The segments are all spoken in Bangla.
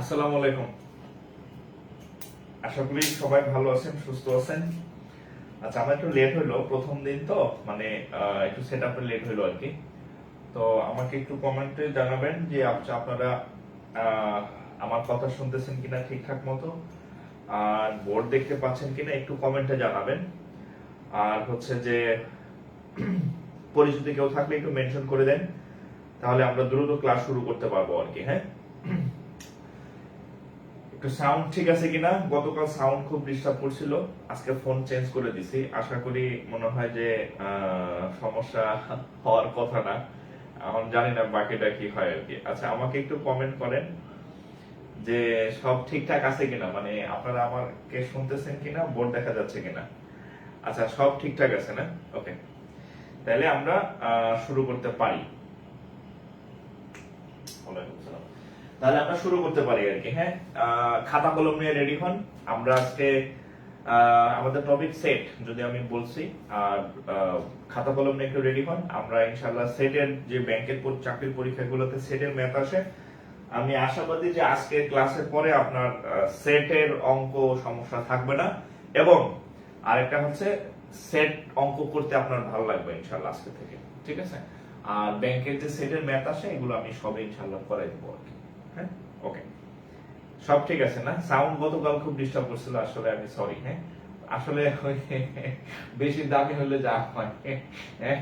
আসসালামু আলাইকুম। আশা করি সবাই ভালো আছেন, সুস্থ আছেন। আচ্ছা, আমার একটু লেট হলো, প্রথম দিন তো মানে একটু সেট আপে লেট হলো আর কি। তো আমাকে একটু কমেন্টে জানাবেন যে আপনারা আমার কথা শুনতেছেন কিনা ঠিকঠাক মতো, আর বোর্ড দেখতে পাচ্ছেন কিনা একটু কমেন্টে জানাবেন। আর হচ্ছে যে পরিচিত কেউ থাকলে একটু মেনশন করে দেন, তাহলে আমরা দ্রুত ক্লাস শুরু করতে পারবো আর কি। হ্যাঁ, একটু সাউন্ড ঠিক আছে কিনা? গতকাল সাউন্ড খুব ডিস্টার্ব করছিল, আজকে ফোন চেঞ্জ করে দিছি। আশা করি মনে হয় যে সমস্যা হওয়ার কথা না, এখন জানি না বাকিটা কি হয় আর কি। আচ্ছা, আমাকে একটু কমেন্ট করেন যে সব ঠিকঠাক আছে কিনা, মানে আপনারা আমাকে শুনতেছেন কিনা, বোর্ড দেখা যাচ্ছে কিনা। আচ্ছা, সব ঠিকঠাক আছে না? ওকে, তাহলে আমরা শুরু করতে পারি। তাহলে আমরা শুরু করতে পারি আর কি। হ্যাঁ, খাতা কলম নিয়ে রেডি হন। আমরা আজকে আমাদের টপিক সেট, যদি আমি বলছি, আর খাতা কলম নিয়ে একটু রেডি হন। আমরা ইনশাআল্লাহ সেটের যে ব্যাংকের চাকরির পরীক্ষাগুলোতে সেটের ম্যাথ আসে, আমি আশাবাদী যে আজকে ক্লাসের পরে আপনার সেটের অঙ্ক সমস্যা থাকবে না, এবং আরেকটা হচ্ছে সেট অঙ্ক করতে আপনার ভালো লাগবে ইনশাআল্লাহ আজকে থেকে। ঠিক আছে? আর ব্যাংকের যে সেটের ম্যাথ আসে এগুলো আমি সবে ইনশাআল্লাহ করাই দেবো আর কি। হ্যাঁ, ওকে, সব ঠিক আছে না? সাউন্ড গতকাল খুব ডিস্টার্ব করছিল, আসলে আমি সরি। হ্যাঁ, আসলে বেশি দামি হলে যা হয়। হ্যাঁ,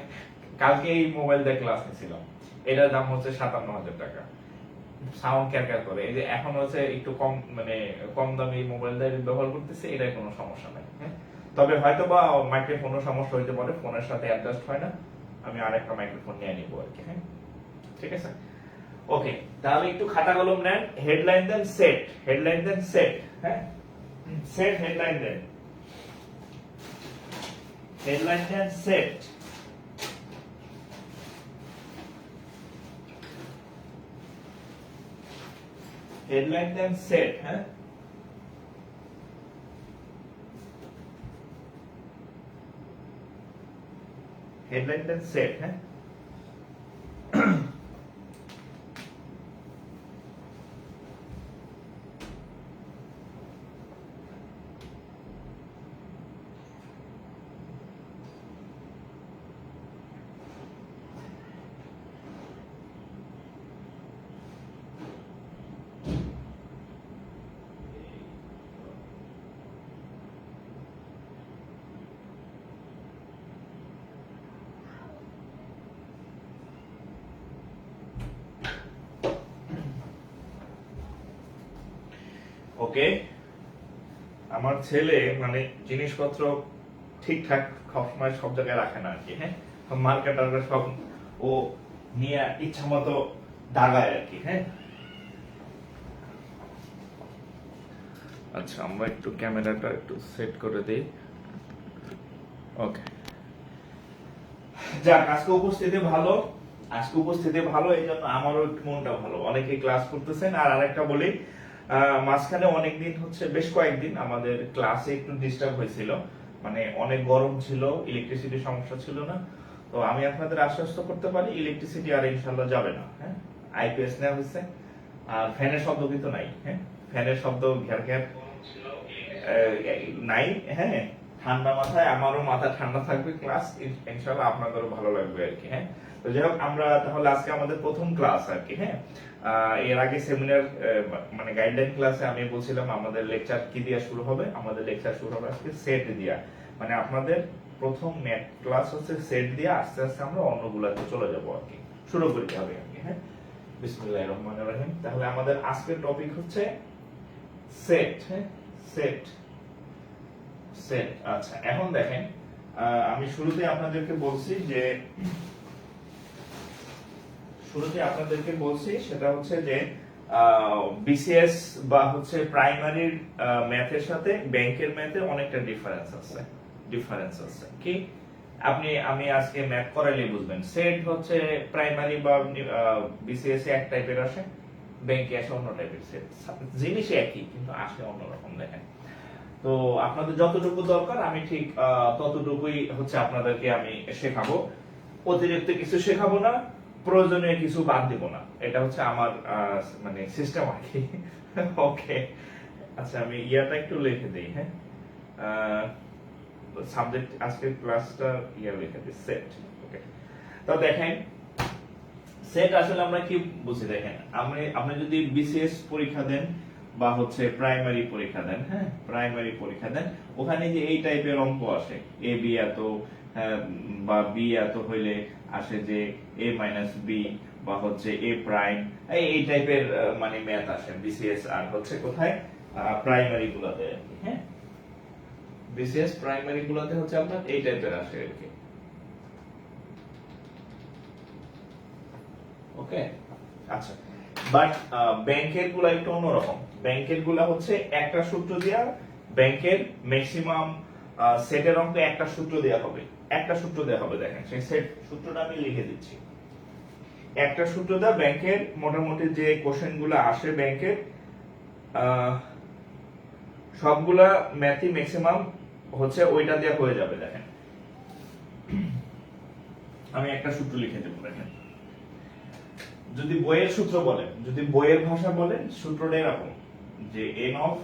কালকে এই মোবাইল দিয়ে ক্লাস নিয়েছিলাম, এটার দাম হচ্ছে 57,000 টাকা। সাউন্ড ক্যারক্যার করে, এই যে এখন হচ্ছে একটু কম, মানে কম দামি মোবাইল দিয়ে ব্যবহার করতেছে, এটাই কোনো সমস্যা নাই। হ্যাঁ, তবে হয়তো বা মাইক্রোফোনের সমস্যা হইতে পারে, ফোনের সাথে অ্যাডজাস্ট হয় না, আমি আরেকটা মাইক্রোফোন নিয়ে নিবো আর কি। হ্যাঁ, ঠিক আছে, ওকে। তাহলে একটু খাতা কলম নেন, headline then set, headline then set. হ্যাঁ, set headline then, headline then set. Headline then set. হ্যাঁ, হেডলাইন দেন সেট। হ্যাঁ, ওকে। আমার ছেলে মানে জিনিসপত্র ঠিকঠাক সবসময় সব জায়গায় রাখে না আর কি। হ্যাঁ, মার্কেটাররা সব ও নিয়ে ইচ্ছা মতো দাগায় আর কি। হ্যাঁ, আচ্ছা, আমরা একটু ক্যামেরাটা একটু সেট করে দিই। ওকে, যাক, আজকে উপস্থিতি ভালো, আজকে উপস্থিতি ভালো, এই জন্য আমারও একটু মনটা ভালো। অনেকে ক্লাস করতেছেন। আর আরেকটা বলি, মাঝখানে অনেকদিন হচ্ছে, বেশ কয়েকদিন আমাদের ক্লাসে একটু ডিস্টার্ব হয়েছিল, মানে অনেক গরম ছিল, ইলেকট্রিসিটির সমস্যা ছিল না। তো আমি আপনাদের আশ্বস্ত করতে পারি ইলেকট্রিসিটি আর ইনশাল্লাহ যাবে না। হ্যাঁ, আইপিএস নেওয়া হয়েছে, আর ফ্যানের শব্দ কিন্তু নাই। হ্যাঁ, ফ্যানের শব্দ ঘ্যার ঘ্যার নাই। হ্যাঁ, ঠান্ডা মাথায়, আমারও মাথা ঠান্ডা থাকবে, ক্লাস ইনশাআল্লাহ আপনাদেরও ভালো লাগবে আর কি। হ্যাঁ, তো যাই হোক, আমরা তাহলে আজকে আমাদের প্রথম ক্লাস আর কি। হ্যাঁ, এর আগে সেমিনার মানে গাইডলাইন ক্লাসে আমি বলছিলাম আমাদের লেকচার কি দিয়ে শুরু হবে। আমাদের লেকচার শুরু হবে আজকে সেট দিয়া, মানে আপনাদের প্রথম ম্যাথ ক্লাস হচ্ছে সেট দিয়ে, আস্তে আস্তে আমরা অন্যগুলাতে চলে যাবো আর কি। শুরু করতে হবে আর কি। হ্যাঁ, বিসমিল্লাহির রহমানির রহিম। তাহলে আমাদের আজকের টপিক হচ্ছে সেট। হ্যাঁ, সেট, সেট। আচ্ছা, এখন দেখেন, আমি শুরুতে আপনাদেরকে বলছি সেটা হচ্ছে যে বিসিএস বা হচ্ছে প্রাইমারির ম্যাথের সাথে ব্যাংকের ম্যাথে অনেকটা ডিফারেন্স আছে কি? আমি আজকে ম্যাথ করাইলে বুঝবেন। সেট হচ্ছে প্রাইমারি বা বিসিএস এক টাইপের আসে, ব্যাংকে আসে অন্য টাইপের। সেট জিনিস একই, কিন্তু আসে অন্যরকম। দেখেন, তো আপনাদের যতটুকু দরকার আমি ঠিক ততটুকুই হচ্ছে আপনাদেরকে আমি শেখাবো, অতিরিক্ত কিছু শেখাবো না, প্রয়োজনীয় কিছু বাদ দিব না, এটা হচ্ছে আমার মানে সিস্টেম আর কি। ওকে, আচ্ছা আমি ইয়াটা একটু লিখে দিই। হ্যাঁ, সাবজেক্ট আজকের ক্লাসটা ইয়া লিখে দিই সেট। ওকে, তো দেখেন সেট আসলে আমরা কি বুঝি, দেখেন আপনি যদি বিসিএস পরীক্ষা দেন বা হচ্ছে প্রাইমারি পরীক্ষা দেন, হ্যাঁ প্রাইমারি পরীক্ষা দেন, ওখানে যে এই টাইপের অঙ্ক আসে এ বি এত বা বি এত হইলে আসে যে এ মাইনাস বি বা হচ্ছে এ প্রাইম, এই টাইপের মানে ম্যাথ আসে বিসিএস আর হচ্ছে কোথায় প্রাইমারি গুলোতে আর কি। হ্যাঁ, বিসিএস প্রাইমারি গুলোতে হচ্ছে আপনার এই টাইপের আসে আর কি। ওকে, আচ্ছা বাট ব্যাংকের গুলা একটু অন্যরকম। ব্যাংকের গুলা হচ্ছে একটা সূত্র দিয়া, ব্যাংকের ম্যাক্সিমাম সেটের অঙ্ক একটা সূত্র দেয়া হবে, একটা সূত্র দেয়া হবে। দেখেন সেই সেট সূত্রটা আমি লিখে দিচ্ছি। একটা সূত্র দেয়া ব্যাংকের মোটামুটি যে কোশ্চেন গুলা আসে ব্যাংকের সবগুলা ম্যাথই ম্যাক্সিমাম হচ্ছে ওইটা দেয়া হয়ে যাবে। দেখেন আমি একটা সূত্র লিখে দেবো। দেখেন যদি বইয়ের সূত্র বলেন, যদি বইয়ের ভাষা বলেন, সূত্রটা এরকম যে n of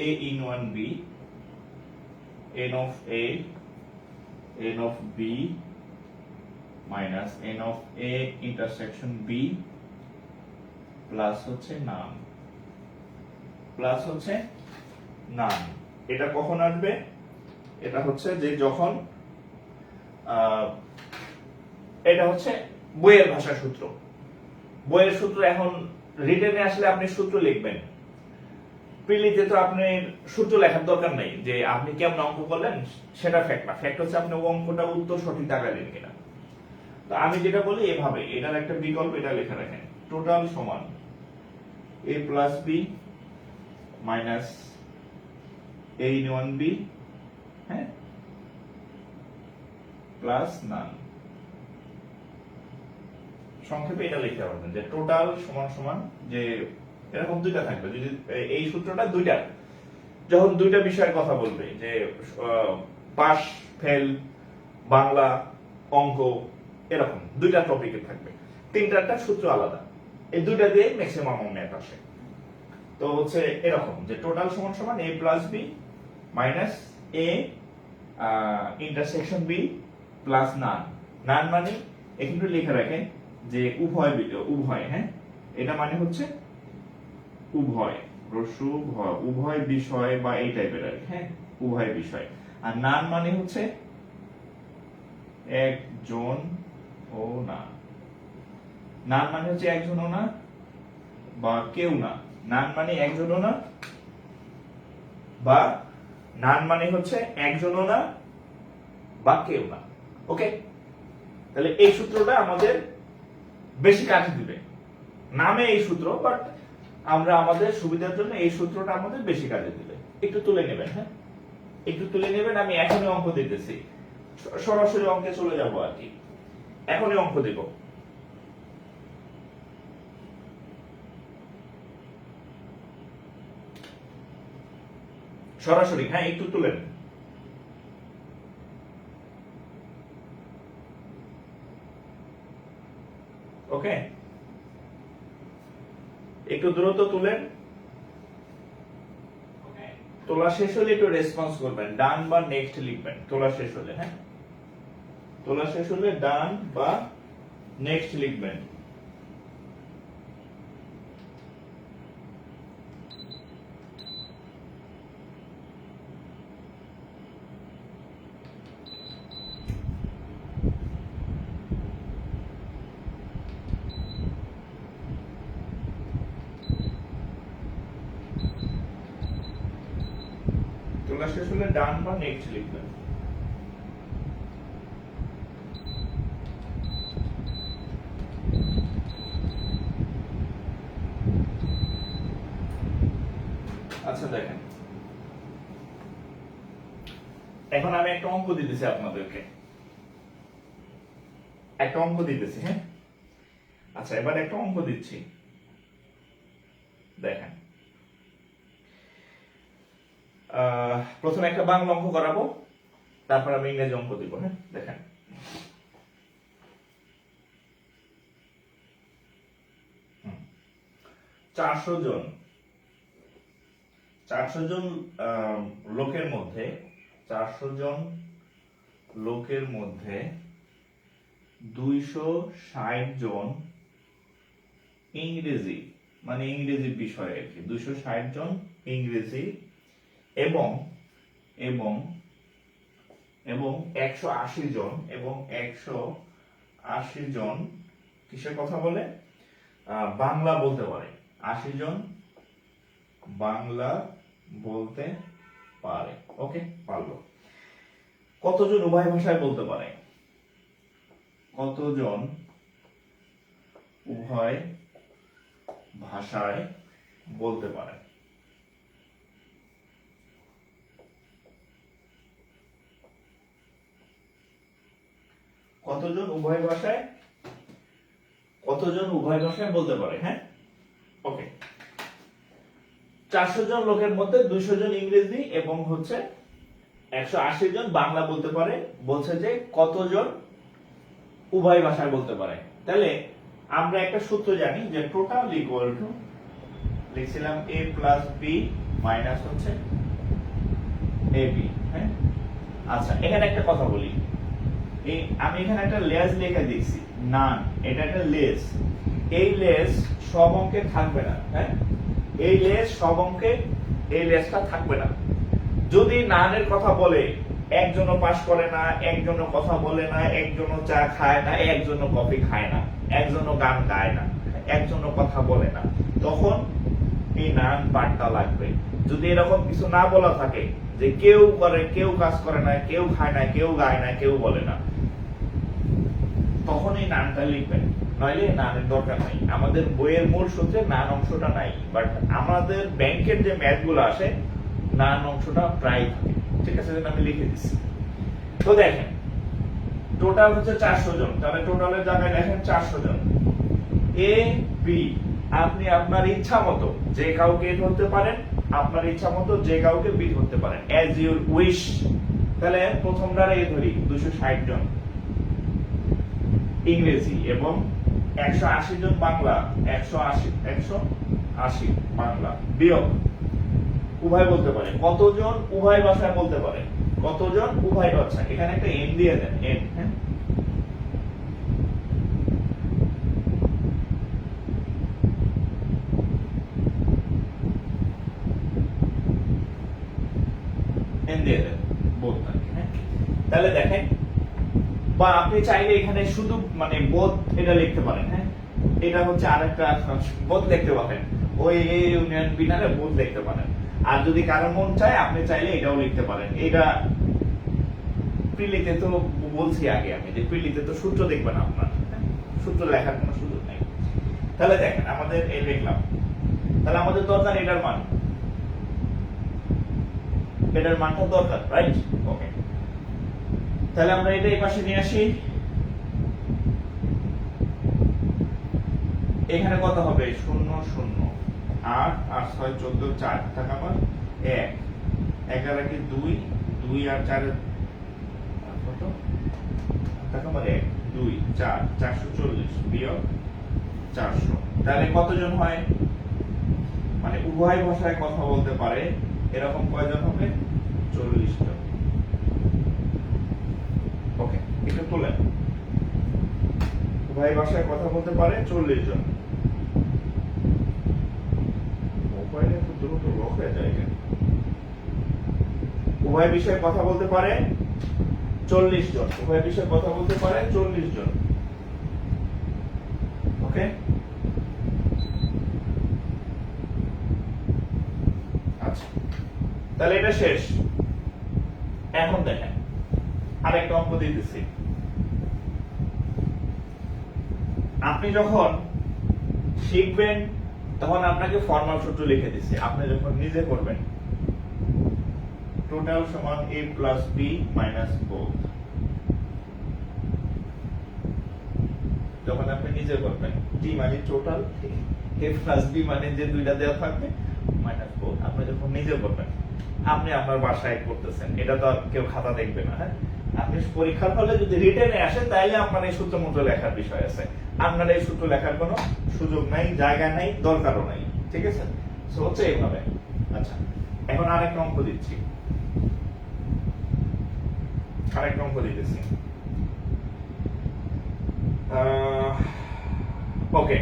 a in 1b, n of a, n of b minus n of a intersection b plus হচ্ছে নাম, প্লাস হচ্ছে নাম। এটা কখন আসবে? এটা হচ্ছে যে যখন এটা হচ্ছে বইয়ের ভাষা সূত্র। বইয়ের সূত্র এখন রিটেনে আসলে আপনি সূত্র লিখবেন, প্রিলিতে তো আপনি সূত্র লেখার দরকার নেই, যে আপনি কেমন অঙ্ক করলেন সেটা ফ্যাক্ট না, ফ্যাক্ট হচ্ছে আপনি অঙ্কটা উত্তর সঠিক দাগালেন কিনা। তো আমি যেটা বলি এভাবে, এটার একটা বিকল্প এটা লেখা রাখেন, টোটাল সমান a plus b minus a in 1b, হ্যাঁ প্লাস নান। সংক্ষেপে এটা লিখতে পারবেন যে টোটাল সমান সমান যে এরকম দুইটা থাকবে। যদি এই সূত্রটা দুইটা, যখন দুইটা বিষয়ের কথা বলবে যে পাস ফেল, বাংলা, অঙ্ক, এরকম দুইটা টপিকে থাকবে, তিনটা সূত্র আলাদা, এই দুইটা দিয়ে ম্যাক্সিমাম ম্যাথ আসে। তো হচ্ছে এরকম যে টোটাল সমান সমান a plus b minus a intersection b plus none. None মানে এখানে লিখে রাখেন যে উভয়, উভয়, হ্যাঁ এটা মানে হচ্ছে উভয়, রস্যু ভয়, উভয় বিষয় বা এই টাইপের আর কি। হ্যাঁ উভয় বিষয়। আর নান মানে হচ্ছে একজন ও না, নান মানে হচ্ছে একজনও না বা কেউ না। নান মানে একজনও না বা নান মানে হচ্ছে একজনও না বা কেউ না। ওকে, তাহলে এই সূত্রটা আমাদের বেশি কাজে দিবে। নামে এই সূত্র, বাট আমরা আমাদের সুবিধার জন্য এই সূত্রটা আমাদের বেশি কাজে দিবে। একটু তুলে নেবেন, হ্যাঁ একটু তুলে নেবেন। আমি এখনই অঙ্ক দিতেছি, সরাসরি অঙ্কে চলে যাব আর কি। এখনই অঙ্ক দিব। সরাসরি, হ্যাঁ একটু তুলেন। ওকে, একটু দ্রুত তুলেন। তোলা শেষ হলে একটু রেসপন্স করবেন, ডান বা নেক্সট লিখবেন তোলা শেষ হলে। হ্যাঁ তোলা শেষ হলে ডান বা নেক্সট লিখবেন। তোলা শেষ হলে ডান বা নেক্সট লিখবেন। আচ্ছা দেখেন, এখন আমি একটা অঙ্ক দিতেছি আপনাদেরকে, একটা অঙ্ক দিতেছি। হ্যাঁ আচ্ছা এবার একটা অঙ্ক দিচ্ছি। দেখেন প্রথমে একটা বাংলা অঙ্ক করাবো, তারপর আমি ইংরেজি অঙ্ক দিব। হ্যাঁ দেখেন 400 জন 400 জন লোকের মধ্যে 400 জন লোকের মধ্যে 260 জন ইংরেজি, মানে ইংরেজি বিষয় আর কি, 260 জন ইংরেজি এবং এবং এবং 180 জন 180 জন কিসের কথা বলে? বাংলা বলতে পারে। 80 জন বাংলা বলতে পারে। ওকে, পারলো। কতজন উভয় ভাষায় বলতে পারে? কতজন উভয় ভাষায় বলতে পারে? কতজন উভয় ভাষায় বলতে পারে? হ্যাঁ, ওকে। 400 জন লোকের মধ্যে 200 জন ইংরেজি এবং 180 জন বাংলা বলতে পারে। বলছে যে কতজন উভয় ভাষায় বলতে পারে। তাহলে আমরা একটা সূত্র জানি যে টোটাল ইকুয়াল টু, লিখছিলাম a plus b minus ab। হ্যাঁ, আচ্ছা, এখানে একটা কথা বলি, আমি এখানে একটা লেস লিখে দিয়েছি, নান, এটা একটা লেস। এই লেস সব অঙ্কে থাকবে না। হ্যাঁ, এই লেস সব অঙ্কে, এই লেসটা থাকবে না। যদি নানের কথা বলে, একজনও পাস করে না, একজনও কথা বলে না, একজনও চা খায় না, একজনও কফি খায় না, একজনও গান গায় না, একজনও কথা বলে না, তখন এই নান পাঠটা লাগবে। যদি এরকম কিছু না বলা থাকে যে কেউ করে, কেউ কাজ করে না, কেউ খায় না, কেউ গায় না, কেউ বলে না, তখন এই নানটা লিখবেন, নইলে নানের দরকার নাই। আমাদের বইয়ের মূল সূত্রে নান অংশটা নাই, বাট আমাদের ব্যাংকের যে ম্যাথ গুলো আসে নান অংশটা প্রায় থাকে। ঠিক আছে, আমি লিখে দিচ্ছি। তো দেখেন টোটাল 400 জন, তাহলে টোটালের জায়গায় দেখেন 400 জন। এ বি, আপনি আপনার ইচ্ছা মতো যে কাউকে এ ধরতে পারেন, আপনার ইচ্ছা মতো যে কাউকে বি ধরতে পারেন, অ্যাজ ইউর উইশ। তাহলে প্রথমটারে এ ধরি 260 জন ইংরেজি এবং 180 জন বাংলা, 180 বাংলা বিয়োগ উভয় বলতে পারে। কতজন উভয় ভাষায় বলতে পারে? কতজন উভয় ভাষা, এখানে একটা এন দিয়ে দেন, এন। হ্যাঁ, এন দিয়ে দেন বোধ। হ্যাঁ, তাহলে দেখেন, বা আপনি চাইলে এখানে শুধু মানে বোধ এটা লিখতে পারেন। হ্যাঁ, এটা আরেকটা বোধ লিখতে পারেন, ওই এ ইউনিয়ন বিনারে বোধ লিখতে পারেন। আর যদি কারো মন চায় আপনি চাইলে এটাও লিখতে পারেন। এটা প্রিলিতে তো বলছি আগে আমি যে প্রিলিতে তো সূত্র দেখবেন আপনার, সূত্র লেখার কোনো সুযোগ নেই। তাহলে দেখেন আমাদের এই লিখলাম, তাহলে আমাদের দরকার এটার মান, এটার মানটা দরকার, রাইট? ওকে, তাহলে আমরা এটা এই পাশে নিয়ে আসি। এখানে কত হবে? 0 0 8 আর 6 14 4 টাকা আমার 1 11 কি 2 2 আর 4 কত টাকা আমার 1 2 4 440 বিয়োগ 400। তাহলে কতজন হয়? মানে উভয় ভাষায় কথা বলতে পারে এরকম কয়জন হবে? 40 জন। ওকে, এটা তোলেন, উভয় ভাষায় কথা বলতে পারে 40 জন। মোবাইলে তো দ্রুত লক হয়ে যায়। উভয় বিষয়ে কথা বলতে পারে 40 জন, উভয় বিষয়ে কথা বলতে পারে 40 জন। ওকে, আচ্ছা, তাহলে এটা শেষ। এখন দেখেন আরেকটা অঙ্ক দিতেছি। আপনি যখন শিখবেন তখন আপনাকে ফর্মাল সূত্র লিখে দিচ্ছি, আপনি যখন নিজে করবেন টোটাল সমান a plus b minus both, যখন আপনি নিজে করবেন t মানে টোটাল, a প্লাস b মানে যে দুইটা দেওয়া থাকবে মাইনাস বোথ, আপনি যখন নিজে করবেন, আপনি আপনার বাসায় করতেছেন, এটা তো আর কেউ খাতা দেখবে না। হ্যাঁ, আপনি পরীক্ষার হলে যদি রিটেনে আসেন তাহলে আপনার এই সূত্র মতো লেখার বিষয় আছে, আপনার এই সূত্র লেখার কোনো সুযোগ নাই, জায়গা নাই, দরকারও নাই। ঠিক আছে, সো হচ্ছে এইভাবে। আচ্ছা, এখন আরেকটা অঙ্ক দিচ্ছি, আরেকটা অঙ্ক দিতেছি। ওকে,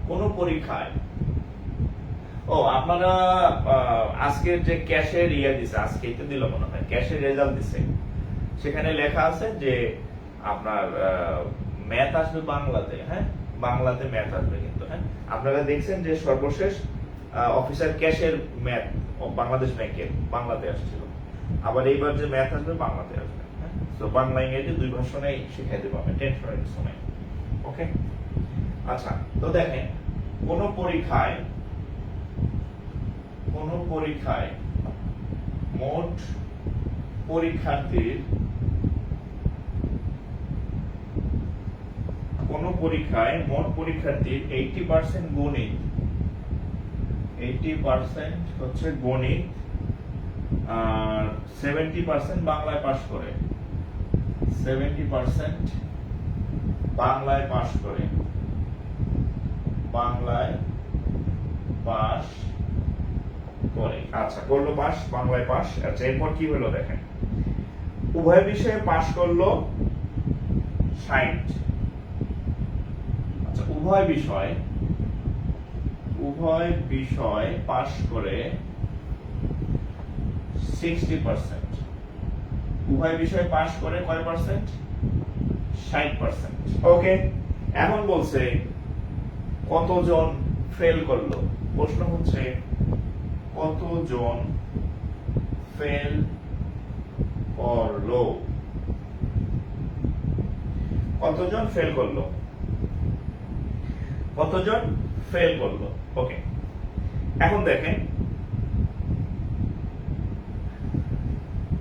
কোন পরীক্ষায়, ও আপনারা আজকের যে ক্যাশের ইয়ে দিছে, আজকেই তো দিল মনে হয়, ক্যাশের রেজাল্ট দিছে, সেখানে লেখা আছে যে আপনার ম্যাথ আসবে বাংলাতে, হ্যাঁ বাংলাতে ম্যাথ আসবে কিন্তু, হ্যাঁ আপনারা দেখছেন যে সর্বশেষ অফিসার ক্যাশের ম্যাথ বাংলাদেশ ব্যাংকের বাংলাতে আসছিল, আবার এইবার যে ম্যাথ আসবে বাংলাতে আসবে, হ্যাঁ তো বাংলা ইংরেজি দুই ভাষণেই শিখাই দেবো আমি, টেনশনের কিছু নাই। ওকে, আচ্ছা, তো দেখেন কোন পরীক্ষায় মোট পরীক্ষার্থীর, কোন পরীক্ষায় মোট পরীক্ষার্থীর 80% গণিত, 80% হচ্ছে গণিত আর 70% বাংলায় পাস করে, 70% বাংলায় পাস করে, বাংলায় পাস করে। আচ্ছা, করলো পাস, বাংলায় পাস। আচ্ছা, এরপর কি হলো দেখেন, উভয় বিষয়ে পাস করলো 60। আচ্ছা, উভয় বিষয় পাস করে 60%। উভয় বিষয় পাস করে কয় পার্সেন্ট? 60%। ওকে, এখন বলছে কতজন ফেল করলো। প্রশ্ন হচ্ছে কতজন ফেল করলো, কতজন ফেল করলো, কতজন ফেল করলো। ওকে, এখন দেখেন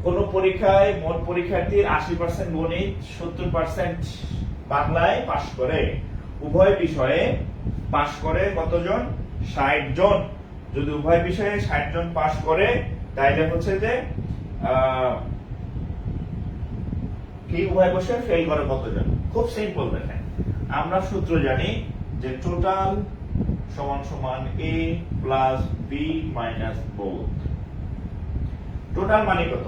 কোন পরীক্ষায় মোট পরীক্ষার্থীর 80% গণিত 70% বাংলায় পাস করে, উভয় বিষয়ে পাস করে কতজন? 60 জন। যদি উভয় বিষয়ে 60 জন পাস করে তাইলে হচ্ছে যে কি উভয় বিষয়ে ফেল করে কতজন? খুব সিম্পল, দেখেন আমরা সূত্র জানি যে টোটাল সমান সমান a plus b minus both. Total মানে কত?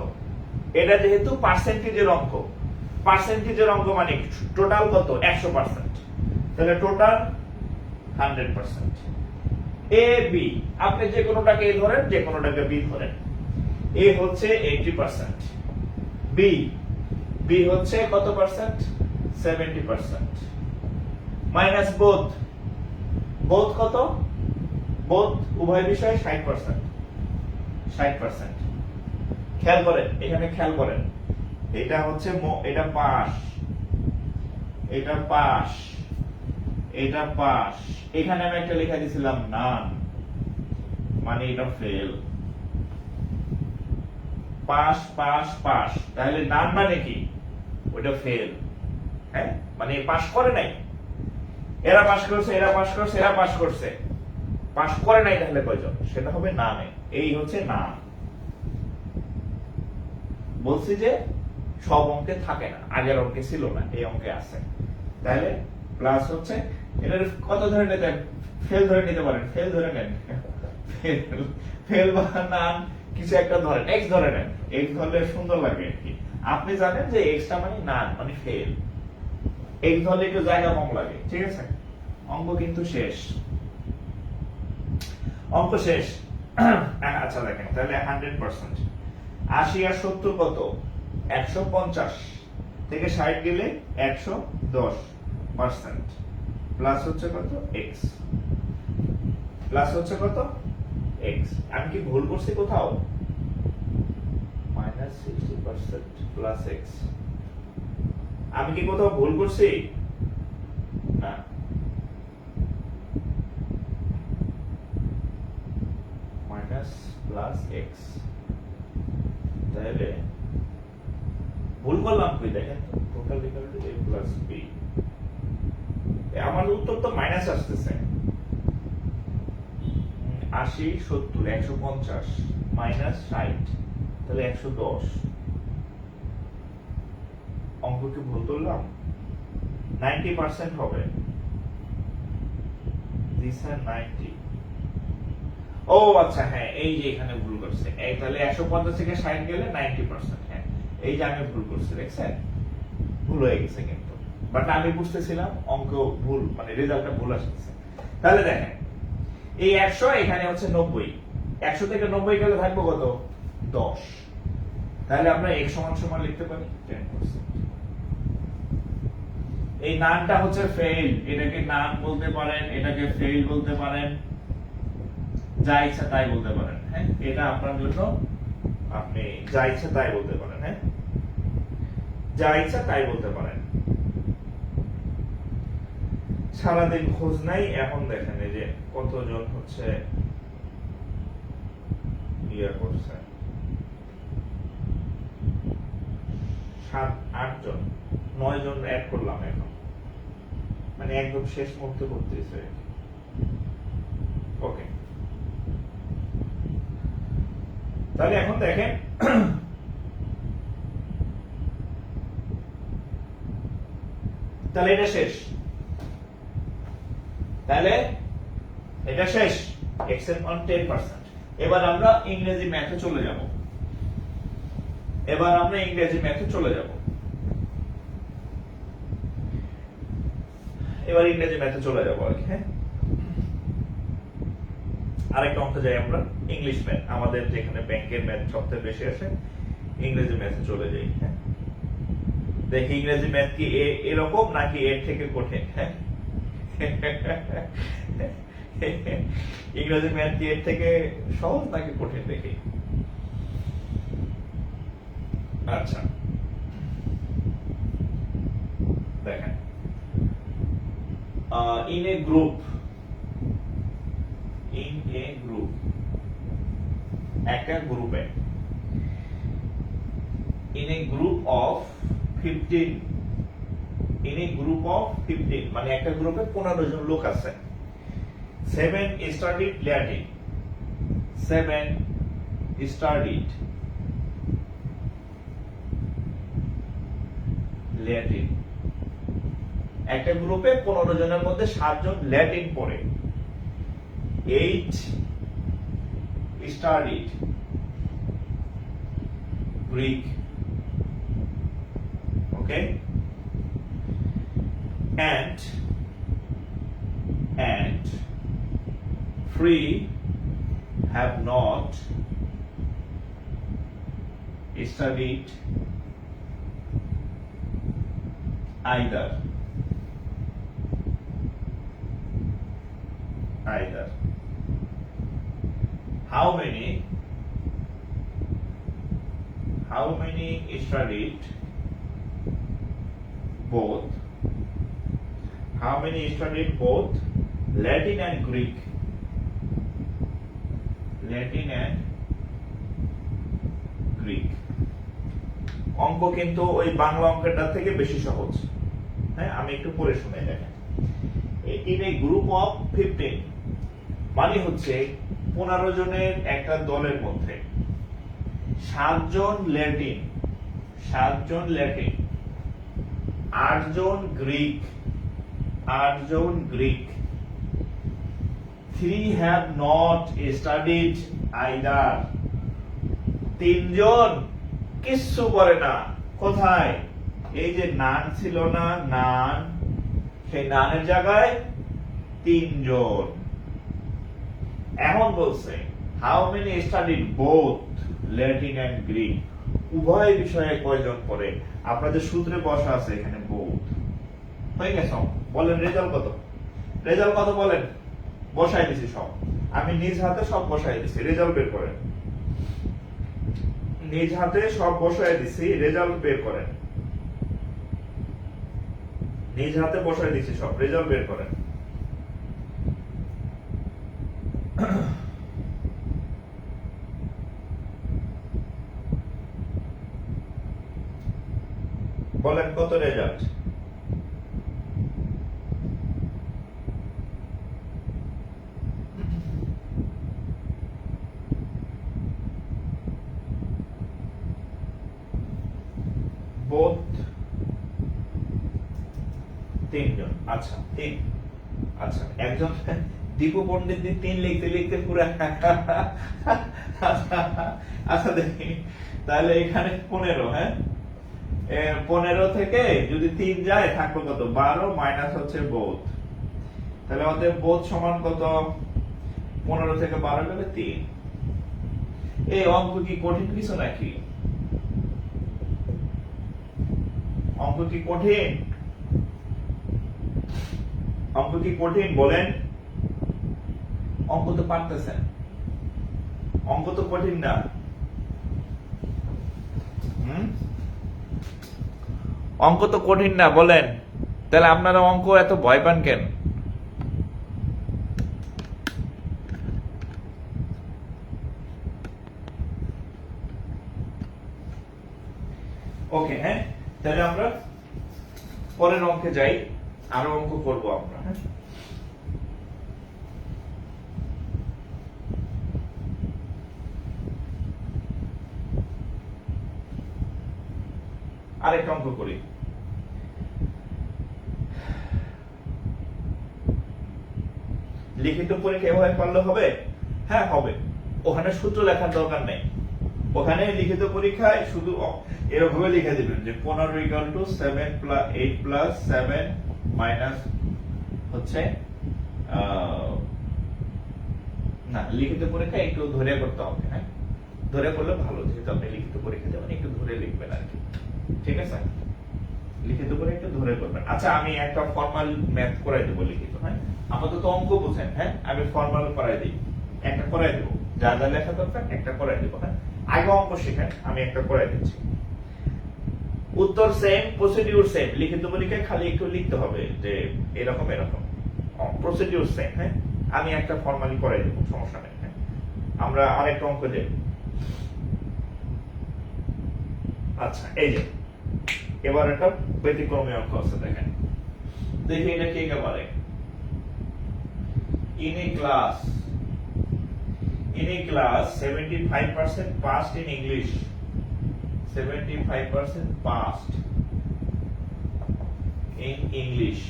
এটা যেহেতু পার্সেন্টেজের অঙ্ক, পার্সেন্টেজের অঙ্ক মানে টোটাল কত? 100%, তাহলে টোটাল 100%। a b, আপনি যে কোনোটাকে a ধরেন, যে কোনোটাকে b ধরেন। a হচ্ছে 80%, b হচ্ছে কত পার্সেন্ট? 70%। মাইনাস বোথ কত? বোথ উভয় বিষয়ে 60%, 60%। খেয়াল করেন, এখানে খেয়াল করেন, এটা হচ্ছে এটা পাস, এটা পাস, এটা পাস, এখানে আমি একটা লেখা দিয়েছিলাম নান, মানে এটা ফেল। পাস পাস পাস, তাহলে নান মানে কি? ওটা ফেল, হ্যাঁ মানে পাস করে নাই। এরা পাস করছে, এরা পাস করছে, এরা পাস করছে, পাস করে নাই, তাহলে কয়জন? সেটা হবে নানে। এই হচ্ছে নান। বলছি যে সব অঙ্কে থাকে না, আগের অঙ্কে ছিল না, এই অঙ্কে আছে। তাহলে প্লাস হচ্ছে এটা কত ধরে নিতে, ফেল ধরে নিতে পারেন, ফেল ধরে নেন, ফেল বা নান কিছু একটা ধরেন, এক্স ধরে নেন, এক্স ধরলে সুন্দর লাগে আর কি। আপনি জানেন যে এক্সটা মানে নান মানে ফেল, এক্স ধরলে একটু জায়গা কম লাগে, ঠিক আছে? অঙ্ক কিন্তু শেষ, অঙ্ক শেষ। আচ্ছা দেখেন, তাহলে 100%, 80 আর 70 কত? 150, থেকে 60 গেলে 110%, প্লাস হচ্ছে কত? x, প্লাস হচ্ছে কত? x। আমি কি ভুল করছি কোথাও? -60% প্লাস x, আমি কি কোথাও ভুল করছি? না, মাইনাস প্লাস x, তাহলে ভুল করলাম কই? দেখেন total equal to a plus b, আমার উত্তর তো মাইনাস আসতেছে। 80 70 150 মাইনাস 60, তাহলে 110। অঙ্ক কি ভুল করলাম? 90% হবে, দিস আর 90। ও আচ্ছা, হ্যাঁ এই যে এখানে ভুল করছে, এই তাহলে 150 থেকে 60 গেলে 90%। হ্যাঁ এই যে আমি ভুল করছি, দেখছেন ভুল হয়ে গেছে কিন্তু, বাট আমি বুঝতেছিলাম অঙ্ক ভুল, মানে রেজাল্টটা ভুল আসছে। তাহলে দেখেন এই 100 এখানে হচ্ছে 90, 100 থেকে 90 গেলে থাকবো কত 10, তাহলে আমরা x সমান সমান লিখতে পারি 10%। এই নানটা হচ্ছে ফেল, এটাকে নান বলতে পারেন, এটাকে ফেল বলতে পারেন, যা ইচ্ছা তাই বলতে পারেন। হ্যাঁ এটা আপনার জন্য, আপনি যা ইচ্ছা তাই বলতে পারেন। হ্যাঁ যা ইচ্ছা তাই বলতে পারেন। সারাদিন খোঁজ নাই, এখন দেখেন এই যে কতজন হচ্ছে ইয়ে করছে, 7-8 জন, 9 জন অ্যাড করলাম এখন, মানে একদম শেষ মুহূর্তে করতেছে। ওকে, তাহলে এখন দেখেন তাহলে এটা শেষ, তাহলে এটা শেষ x এর মান 10%। এবার আমরা ইংরেজি ম্যাথে চলে যাব, এবার আমরা ইংরেজি ম্যাথে চলে যাব, এবার ইংরেজি ম্যাথে চলে যাব আর কি। হ্যাঁ আরেকটা অঙ্ক যাই আমরা, ইংলিশ ম্যাথ, আমাদের যেখানে ব্যাংকের ম্যাথ সবচেয়ে বেশি আসে, ইংরেজি ম্যাথে চলে যাই। হ্যাঁ দেখি ইংরেজি ম্যাথ কি এরকম নাকি এর থেকে কঠিন। হ্যাঁ ইংরেজি ম্যাথ কি এর থেকে সহজ নাকি কঠিন দেখি। আচ্ছা দেখেন, in a group, একটা গ্রুপে, in a group of 15, in a group of 15 মানে একটা গ্রুপে 15 জন লোক আছে। 7 studied Latin, 7 studied Latin। একটা গ্রুপে 15 জনের মধ্যে 7 জন ল্যাটিন পড়ে। 8 studied Greek, okay, and 3 have not studied either. How many studied both? How many studied both Latin and Greek? Latin and Greek। অঙ্ক কিন্তু ওই বাংলা অঙ্কটার থেকে বেশি সহজ। হ্যাঁ আমি একটু পড়ে শুনে দেখেন। in a group of 15 মানে হচ্ছে 15 জনের একটা দলের মধ্যে 7 জন ল্যাটিন, 8 জন Greek, 3 have not studied either, 3 জন কিচ্ছু করে না। কোথায়? এই যে নান ছিল না, নান, সেই নানের জায়গায় 3 জন। এখন বলছে how many studied both Latin and Greek, উভয় বিষয়ে কয়জন পড়ে? আপনাদের সূত্রে বসা আছে এখানে বোথ। হয়ে গেছে? বলেন রেজাল্ট কত? রেজাল্ট কত বলেন? বসাই দিছি সব, আমি নিজ হাতে সব বসাই দিছি, রেজাল্ট বের করেন। নিজ হাতে সব বসাই দিছি, রেজাল্ট বের করেন। নিজ হাতে বসাই দিছি সব, রেজাল্ট বের করেন। বলেন কত রেজাল্ট? বোথ 3 জন। আচ্ছা 3, আচ্ছা একজন দীপু পণ্ডিত 3 লিখতে লিখতে পুরো আচ্ছা দেখি তাহলে এখানে 15, হ্যাঁ 15 থেকে যদি 3 যায় থাকবে কত 12 মাইনাস হচ্ছে বোধ, তাহলে আমাদের বোধ সমান কত 15 থেকে 12 গেলে 3। এই অঙ্ক কি কঠিন কিছু নাকি? অঙ্ক কি কঠিন? অঙ্ক কি কঠিন বলেন? অঙ্ক তো পারতেছেন, অঙ্ক তো কঠিন না। অঙ্ক তো কঠিন না বলেন, তাহলে আপনারা অঙ্ক এত ভয় পান কেন? ওকে, হ্যাঁ তাহলে আমরা পরের অঙ্কে যাই, আরো অঙ্ক করবো আমরা। হ্যাঁ আরেকটা অঙ্ক করি। লিখিত পরীক্ষা এভাবে পারলে হবে? হ্যাঁ হবে, ওখানে সূত্র লেখার দরকার নেই। ওখানে লিখিত পরীক্ষায় শুধু এরকম লিখে দিবেন যে 15 equal to 7 plus 8 plus 7 minus হচ্ছে না, লিখিত পরীক্ষা একটু ধরে করতে হবে। হ্যাঁ ধরে করলে ভালো, যেহেতু আপনি লিখিত পরীক্ষা দেবেন একটু ধরে লিখবেন আর কি, ঠিক আছে? লিখিত করে একটু ধরে করবেন। আচ্ছা আমি একটা ফর্মাল ম্যাথ করাই দেবো লিখিত। হ্যাঁ আপাতত অঙ্ক বুঝেন, হ্যাঁ আমি ফর্মাল করাই দিই, একটা করাই দেবো, যা যা লেখা দরকার একটা করাই দেবো। হ্যাঁ আগে অঙ্ক শেখেন, আমি একটা করাই দিচ্ছি। উত্তর সেম, প্রসিডিউর সেম। লিখিত পরীক্ষায় খালি একটু লিখতে হবে যে এরকম এরকম, প্রসিডিউর সেম। হ্যাঁ আমি একটা ফর্মালি করাই দেবো, সমস্যা নেই। হ্যাঁ আমরা আরেকটা অঙ্ক দেব। আচ্ছা এই যে এবার একটা ব্যতিক্রমী অঙ্ক আছে, দেখেন দেখি এটা কে কে পারে। in a class 75% passed in English, 75% passed in English।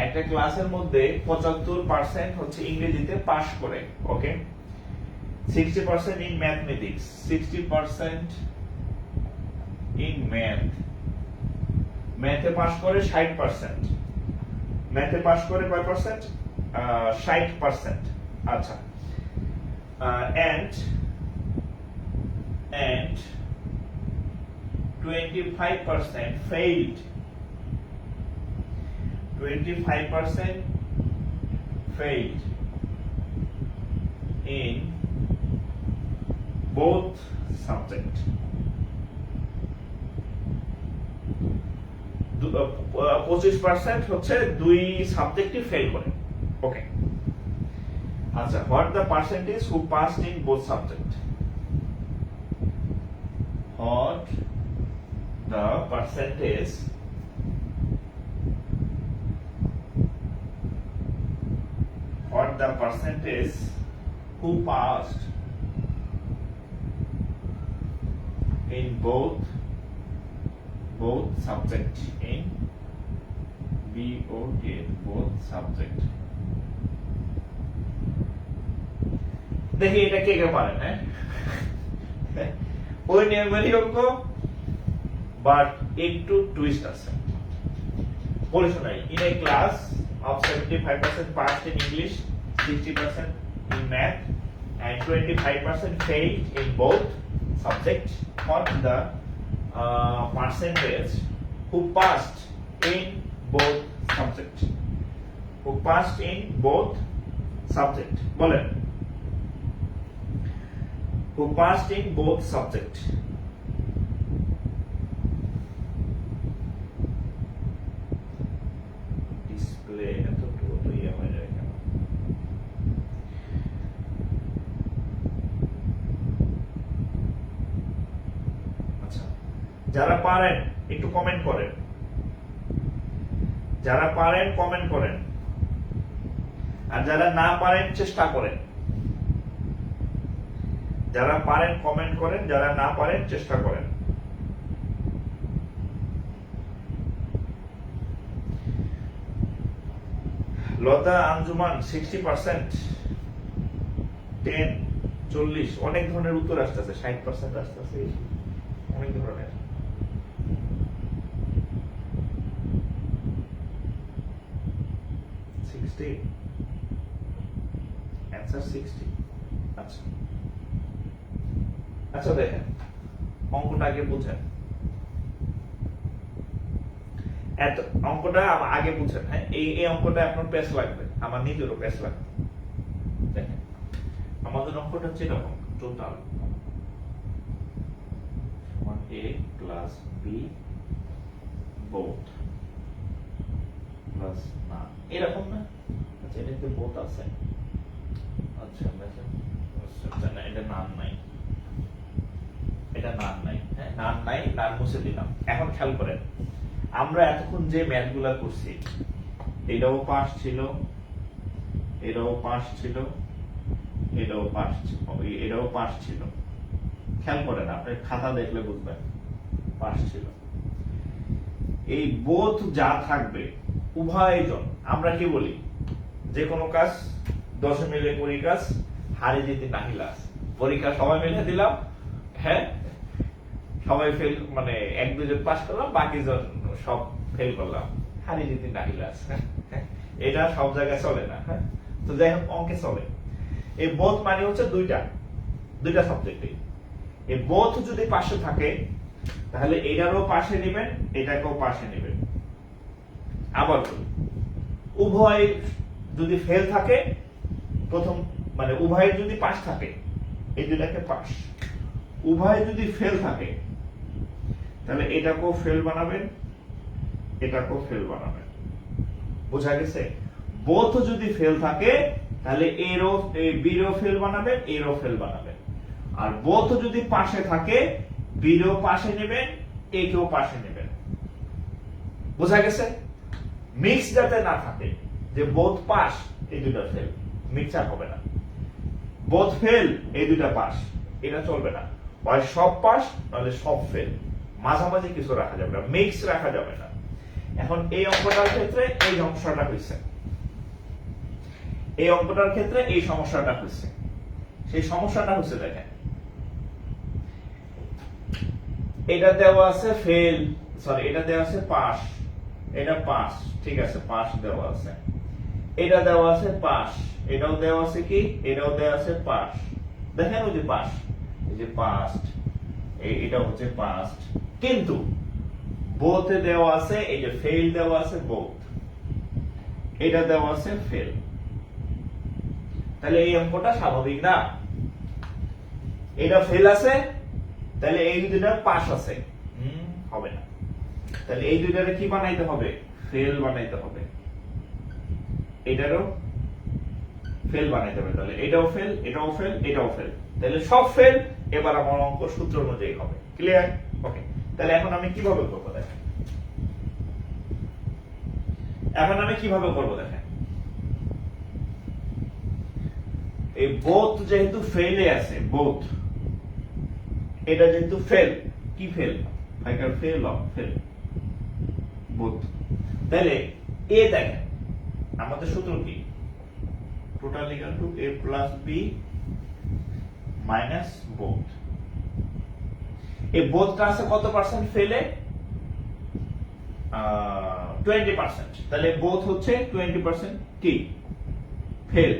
একটা ক্লাসের মধ্যে 75% হচ্ছে ইংরেজিতে পাস করে, ওকে। 60% in mathematics, 60% in math, ম্যাথে পাস করে 60%, ম্যাথে পাস করে কয় পার্সেন্ট? 60%। আচ্ছা and 25% failed, 25% failed in both subject। 25% হচ্ছে দুই সাবজেক্টে ফেল করে, ওকে। আচ্ছা what the percentage who passed in both subject? What the percentage who passed in both subject, in both subject। দেখি এটা কে কে পারেন। হ্যাঁ ওই নিয়মেরই অঙ্ক, বাট একটু টুইস্ট আছে। বলে শোনাই, in a class of 75% passed in English, 60% in math and 25% failed in both subjects, what the percentage who passed in both subject, who passed in both subject, বলেন who passed in both subject। Display এতটুকু তো ইয়ে হয়ে যায় কেন? আচ্ছা যারা পারেন একটু কমেন্ট করেন, যারা পারেন কমেন্ট করেন, আর যারা না পারেন চেষ্টা করেন। যারা পারেন কমেন্ট করেন, যারা না পারেন চেষ্টা করেন। লতা আঞ্জুমান 60%, 10, 40, অনেক ধরনের উত্তর আসতেছে, 60% আসতেছে, অনেক ধরনের। অ্যান্সার 60। আচ্ছা আচ্ছা, দেখেন অঙ্কটা আগে বুঝেন, এত অঙ্কটা আগে বুঝেন। হ্যাঁ, এই অঙ্কটা আপনার পেস লাগবে, আমার নিজেরও পেস লাগবে। দেখেন আমাদের অঙ্কটা হচ্ছে এরকম, total a plus b both plus না, এরকম না? আচ্ছা, এটাতে বোথ আছে। আচ্ছা দেখেন, আচ্ছা না, এটা নাম নাই, এটা নাম নাই। হ্যাঁ, নাম নাই, নাম মুছে দিলাম। এখন খেয়াল করেন, আমরা এতক্ষণ যে ম্যাথগুলা করছি, এটাও পাস ছিল, এটাও পাস ছিল, এটাও পাস ছিল, এটাও পাস ছিল। খেয়াল করেন, আপনি খাতা দেখলে বুঝবেন পাস ছিল। এই বোথ যা থাকবে উভয়জন, আমরা কি বলি, যে কোনো কাজ 10 মিলে করি কাজ, হারে যেতে নাহি লাস। পরীক্ষা সবাই মিলে দিলাম, হ্যাঁ সবাই ফেল, মানে 1-2 জন পাস করলাম, বাকি জন সব ফেল করলাম, হারি যেতে নাহি লাস। এটা সব জায়গায় চলে না। হ্যাঁ, তো যাই হোক অঙ্কে চলে। এই বোথ মানে হচ্ছে দুইটা সাবজেক্টে। এই বোথ যদি পাশে থাকে, তাহলে এটারও পাশে নেবেন, এটাকেও পাশে নেবেন। আবার উভয় যদি ফেল থাকে, প্রথম মানে উভয়ের যদি পাশ থাকে, এই দুটাকে পাশ। উভয় যদি ফেল থাকে, তাহলে এটাকেও ফেল বানাবেন, এটাকেও ফেল বানাবেন। বোঝা গেছে? বোথ যদি ফেল থাকে, তাহলে বিরও ফেল বানাবেন, এরও ফেল বানাবেন। আর বোথ যদি পাশে থাকে, বিরও পাশে নেবেন, একেও পাশে নেবেন। বোঝা গেছে? মিক্স যাতে না থাকে, যে বোথ পাস, এই দুটা ফেল, মিক্সচার হবে না। বোথ ফেল, এই দুটা পাস, এটা চলবে না। হয় সব পাস, নাহলে সব ফেল। মাঝামাঝি কিছু রাখা যাবে না, মিক্স রাখা যাবে না। এখন এই অঙ্কটার ক্ষেত্রে এই সমস্যাটা হয়েছে, এই অঙ্কটার ক্ষেত্রে এই সমস্যাটা হয়েছে। সেই সমস্যাটা হচ্ছে, দেখেন এটা দেওয়া আছে ফেল, সরি এটা দেওয়া আছে পাস, এটা পাস, ঠিক আছে, পাস দেওয়া আছে। এটা দেওয়া আছে পাস, এটাও দেওয়া আছে কি, এটাও দেওয়া আছে পাস। দেখেন ওই যে পাস, এই যে পাস্ট, এটা হচ্ছে পাস্ট। কিন্তু বোথে দেওয়া আছে, এই যে ফেল দেওয়া আছে বোথ, এটা দেওয়া আছে ফেল। তাহলে এই অঙ্কটা স্বাভাবিক না। এটা ফেল আছে, তাহলে এই দুইটা পাস আছে, হবে না। তাহলে এই দুইটারে কি বানাইতে হবে, ফেল বানাইতে হবে। এটারও ফেল বানাইতে হবে। তাহলে এটাও ফেল, এটাও ফেল, এটাও ফেল, তাহলে সব ফেল। এবার আমার অঙ্ক সূত্র অনুযায়ী হবে। ক্লিয়ার? ওকে। তাহলে এখন আমি কিভাবে করবো দেখেন, এখন আমি কিভাবে করবো দেখেন। এই বোথ যেহেতু ফেলে আছে, বোথ এটা যেহেতু ফেল, কি fail, either fail of fail both. তাহলে এ দেখেন আমাদের সূত্র কি, total equal to a plus b minus both. এই বোথটা আছে কত পার্সেন্ট ফেলে, 20%। তাহলে বোথ হচ্ছে 20% কি ফেল।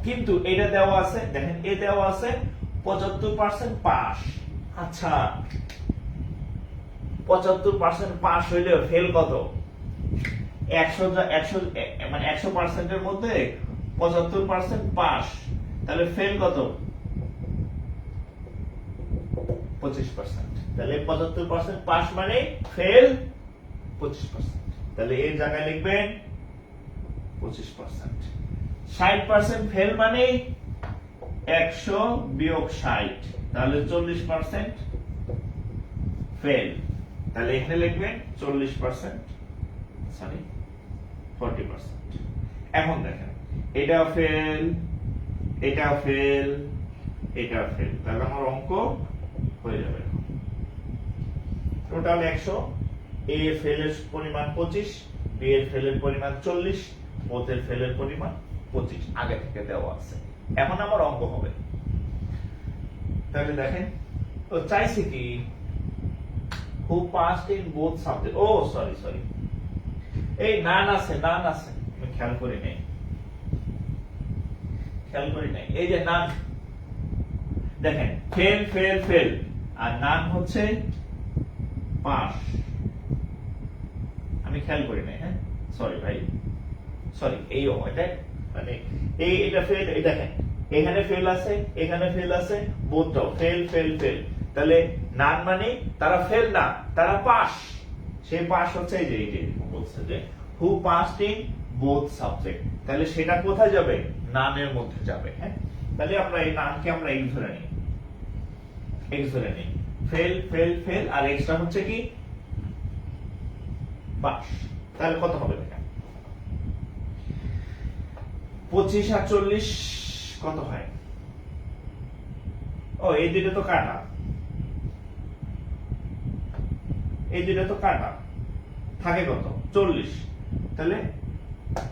কিন্তু এটা দেওয়া আছে, দেখেন এ দেওয়া আছে 75% পাস। আচ্ছা, 75% পাস হইলে ফেল কত, 100 মানে 100% এর মধ্যে 75% পাস, তাহলে ফেল কত, 25%। তাহলে 75% পাস মানে ফেল 25%। তাহলে এর জায়গায় লিখবেন 25%। 60% ফেল মানে 100 বিয়োগ 60, তাহলে 40% ফেল। তাহলে এখানে লিখবেন 40%, সরি 40%। এখন দেখেন এটা ফেল, এটা ফেল, এটা ফেল, তাহলে আমার অঙ্ক হয়ে যাবে। টোটাল 100, এ ফেলের পরিমাণ 25, বি এর ফেলের পরিমাণ 40, বোথ এর ফেলের পরিমাণ 25 আগে থেকে দেওয়া আছে। এখন আমার অঙ্ক হবে। তাহলে দেখেন তো চাইছে কি who passed in both subject. Oh sorry এই নান আছে আমি খেয়াল করি নাই এই যে নান দেখেন ফেল আর নান হচ্ছে পাস। আমি খেয়াল করি নাই, হ্যাঁ সরি ভাই সরি এই এটা মানে এটা ফেল। এই দেখেন এখানে ফেল আছে এখানে ফেল আছে, বোথটাও ফেল। তাহলে নান মানে তারা ফেল না, তারা পাস। সেই পাস হচ্ছে এই যে বলছে যে হু পাসড ইন বোথ সাবজেক্ট, তাহলে সেটা কোথায় যাবে? নানের মধ্যে যাবে। হ্যাঁ তাহলে আমরা এই নানকে আমরা এক্স ধরে নিই ফেল আর এক্সট্রা হচ্ছে কি পাস। তাহলে কত হবে দেখেন 25 আর 40 কত হয়? ও এই দুটো তো কাটা, থাকে কত 40। তাহলে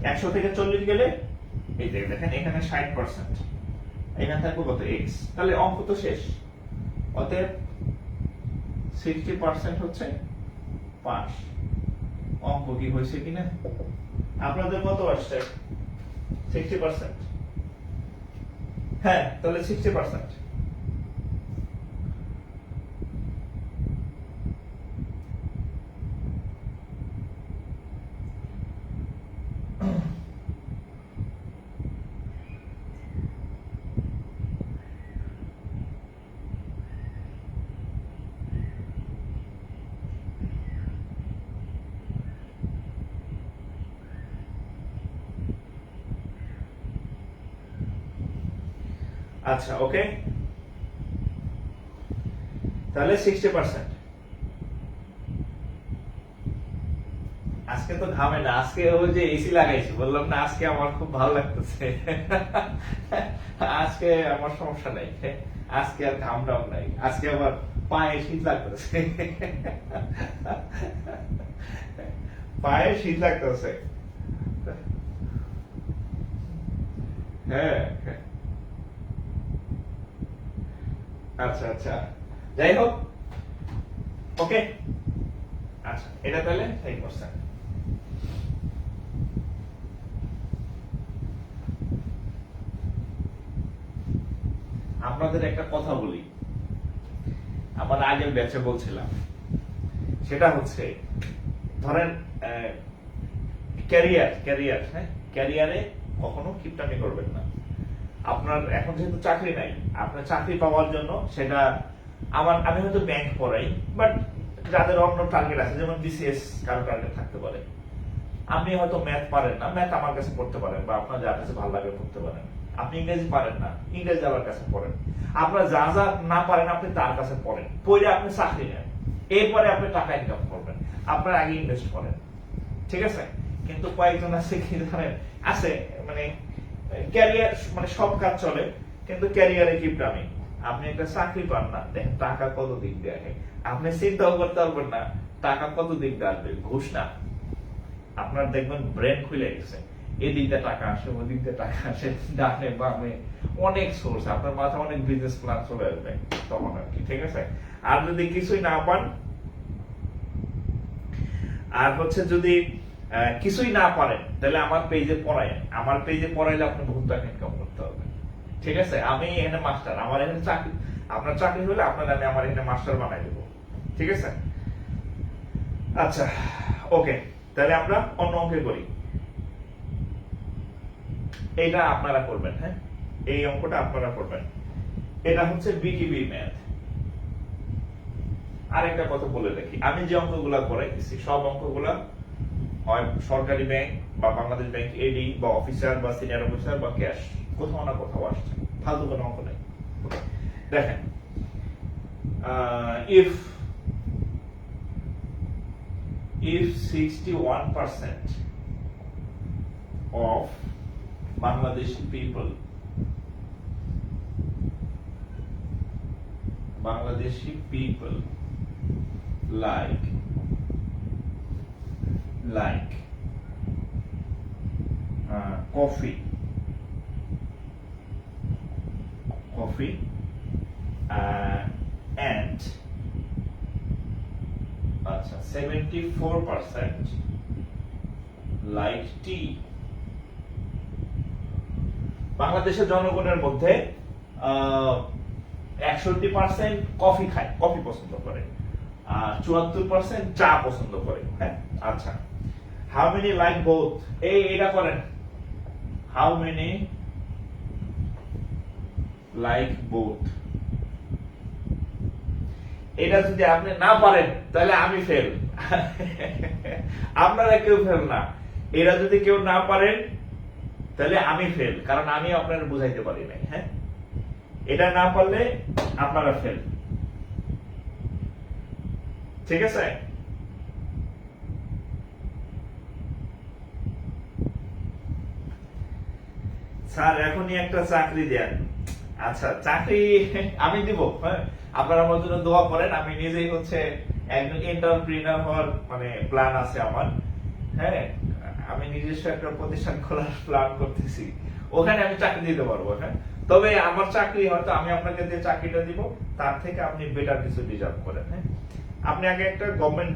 100 থেকে 40 গেলে এই যে দেখেন এখানে 60%, এখানে থাকবে কত x। তাহলে অঙ্ক তো শেষ। অতএব 60% হচ্ছে পাস। অঙ্ক কি হয়েছে কিনা আপনাদের কত আসছে? 60%। হ্যাঁ তাহলে 60%। আচ্ছা ওকে, তাহলে 60%। আজকে তো ঘামে না, আজকে ওই যে এসি লাগাইছি, বললাম না আজকে আমার খুব ভালো লাগতেছে। আজকে আমার সমস্যা নাই, আজকে আর ঘামটাও নাই, আজকে আবার পায়ে শীত লাগতেছে। পায়ে শীত লাগতেছে। হ্যাঁ আচ্ছা যাই হোক ওকে। আচ্ছা এটা তাহলে 6%। আপনাদের একটা কথা বলি, আমার আগের ব্যাচে বলছিলাম, সেটা হচ্ছে ধরেন ক্যারিয়ারে কখনো কিপটামি করবেন না। আপনার এখন যেহেতু চাকরি নাই, আপনার চাকরি পাওয়ার জন্য সেটা আমি হয়তো ব্যাংক পড়াই, বাট যাদের অন্য টার্গেট আছে, যেমন বিসিএস কারো টার্গেট থাকতে পারে, আপনি হয়তো ম্যাথ পারেন না, ম্যাথ আমার কাছে পড়তে পারেন, বা আপনার যার কাছে ভালো লাগে পড়তে পারেন। আপনি ইংরেজি পারেন না, ইংরেজি আমার কাছে পড়েন। আপনার যা না পারেন আপনি তার কাছে পড়েন, পড়ে আপনি চাকরি নেন, এরপরে আপনি টাকা ইনকাম করবেন। আপনার আগে ইনভেস্ট করেন, ঠিক আছে? কিন্তু কয়েকজন আছে কি জানেন, আছে মানে ক্যারিয়ার মানে সব কাজ চলে, কিন্তু ক্যারিয়ারে কিপটামি। আপনি একটা চাকরি পান না, দেখেন টাকা কত দিক দিয়ে আসে, আপনি চিন্তাও করতে পারবেন না টাকা কত দিক দিয়ে আসবে। ঘুষ না, আপনার দেখবেন ব্রেন খুলে গেছে, এদিক দিয়ে টাকা আসে, ওদিক দিয়ে টাকা আসে, ডানে বামে অনেক সোর্স, আপনার মাথায় অনেক বিজনেস প্ল্যান চলে আসবে তখন আর কি, ঠিক আছে? আর যদি কিছুই না পান, আর হচ্ছে যদি কিছুই না পারেন, তাহলে আমার পেজে পড়ায়, আমার পেজে পড়াইলে আপনি বহুত টাকা ইনকাম করতে পারবেন, ঠিক আছে? আমি এখানে মাস্টার, আমার এখানে চাকরি, আপনার চাকরি হলে আপনার আমি আমার এখানে মাস্টার বানাই দেবো, ঠিক আছে? আচ্ছা ওকে, তাহলে আমরা অন্য অঙ্কে করি। এটা আপনারা করবেন, হ্যাঁ এই অঙ্কটা আপনারা করবেন। এটা হচ্ছে বিটিবি ম্যাথ। আরেকটা কথা বলে রাখি, আমি যে অঙ্কগুলা করাইতেছি সব অঙ্কগুলা হয় সরকারি ব্যাংক বা বাংলাদেশ ব্যাংক এডি বা অফিসার বা সিনিয়র অফিসার বা ক্যাশ, কোথাও না কোথাও আসছে, ফালতু কোনো অঙ্ক নাই। দেখেন if 61% of Bangladeshi people like coffee and আচ্ছা 74% like tea। বাংলাদেশের জনগণের মধ্যে 61% কফি খায়, কফি পছন্দ করে, আর 74% চা পছন্দ করে। হ্যাঁ, আচ্ছা, হাউ মেনি লাইক বোথ, এটা করেন, হাউ মেনি লাইক বোথ। এটা যদি আপনি না পারেন তাহলে আমি ফেল, আপনারা কেউ ফেল না। এটা যদি কেউ না পারেন তাহলে আমি ফেল, কারণ আমি আপনারা বুঝাইতে পারি নাই। হ্যাঁ, এটা না পারলে আপনারা ফেল, ঠিক আছে? স্যার এখনই একটা চাকরি দেন। আচ্ছা, চাকরি আমি দিব, হ্যাঁ, আপনারা আমার জন্য দোয়া করেন। আমি নিজেই হচ্ছে একজন এন্টারপ্রেনার হওয়ার মানে প্ল্যান আছে আমার। হ্যাঁ, আমি নিজস্ব একটা প্রতিষ্ঠান খোলার প্ল্যান করতেছি, ওখানে আমি চাকরি দিতে পারবো। হ্যাঁ, তবে আমার চাকরি হয়তো আমি আপনাকে যে চাকরিটা দিব তার থেকে আপনি বেটার কিছু ডিজার্ভ করেন। হ্যাঁ, আপনি আগে একটা গভর্নমেন্ট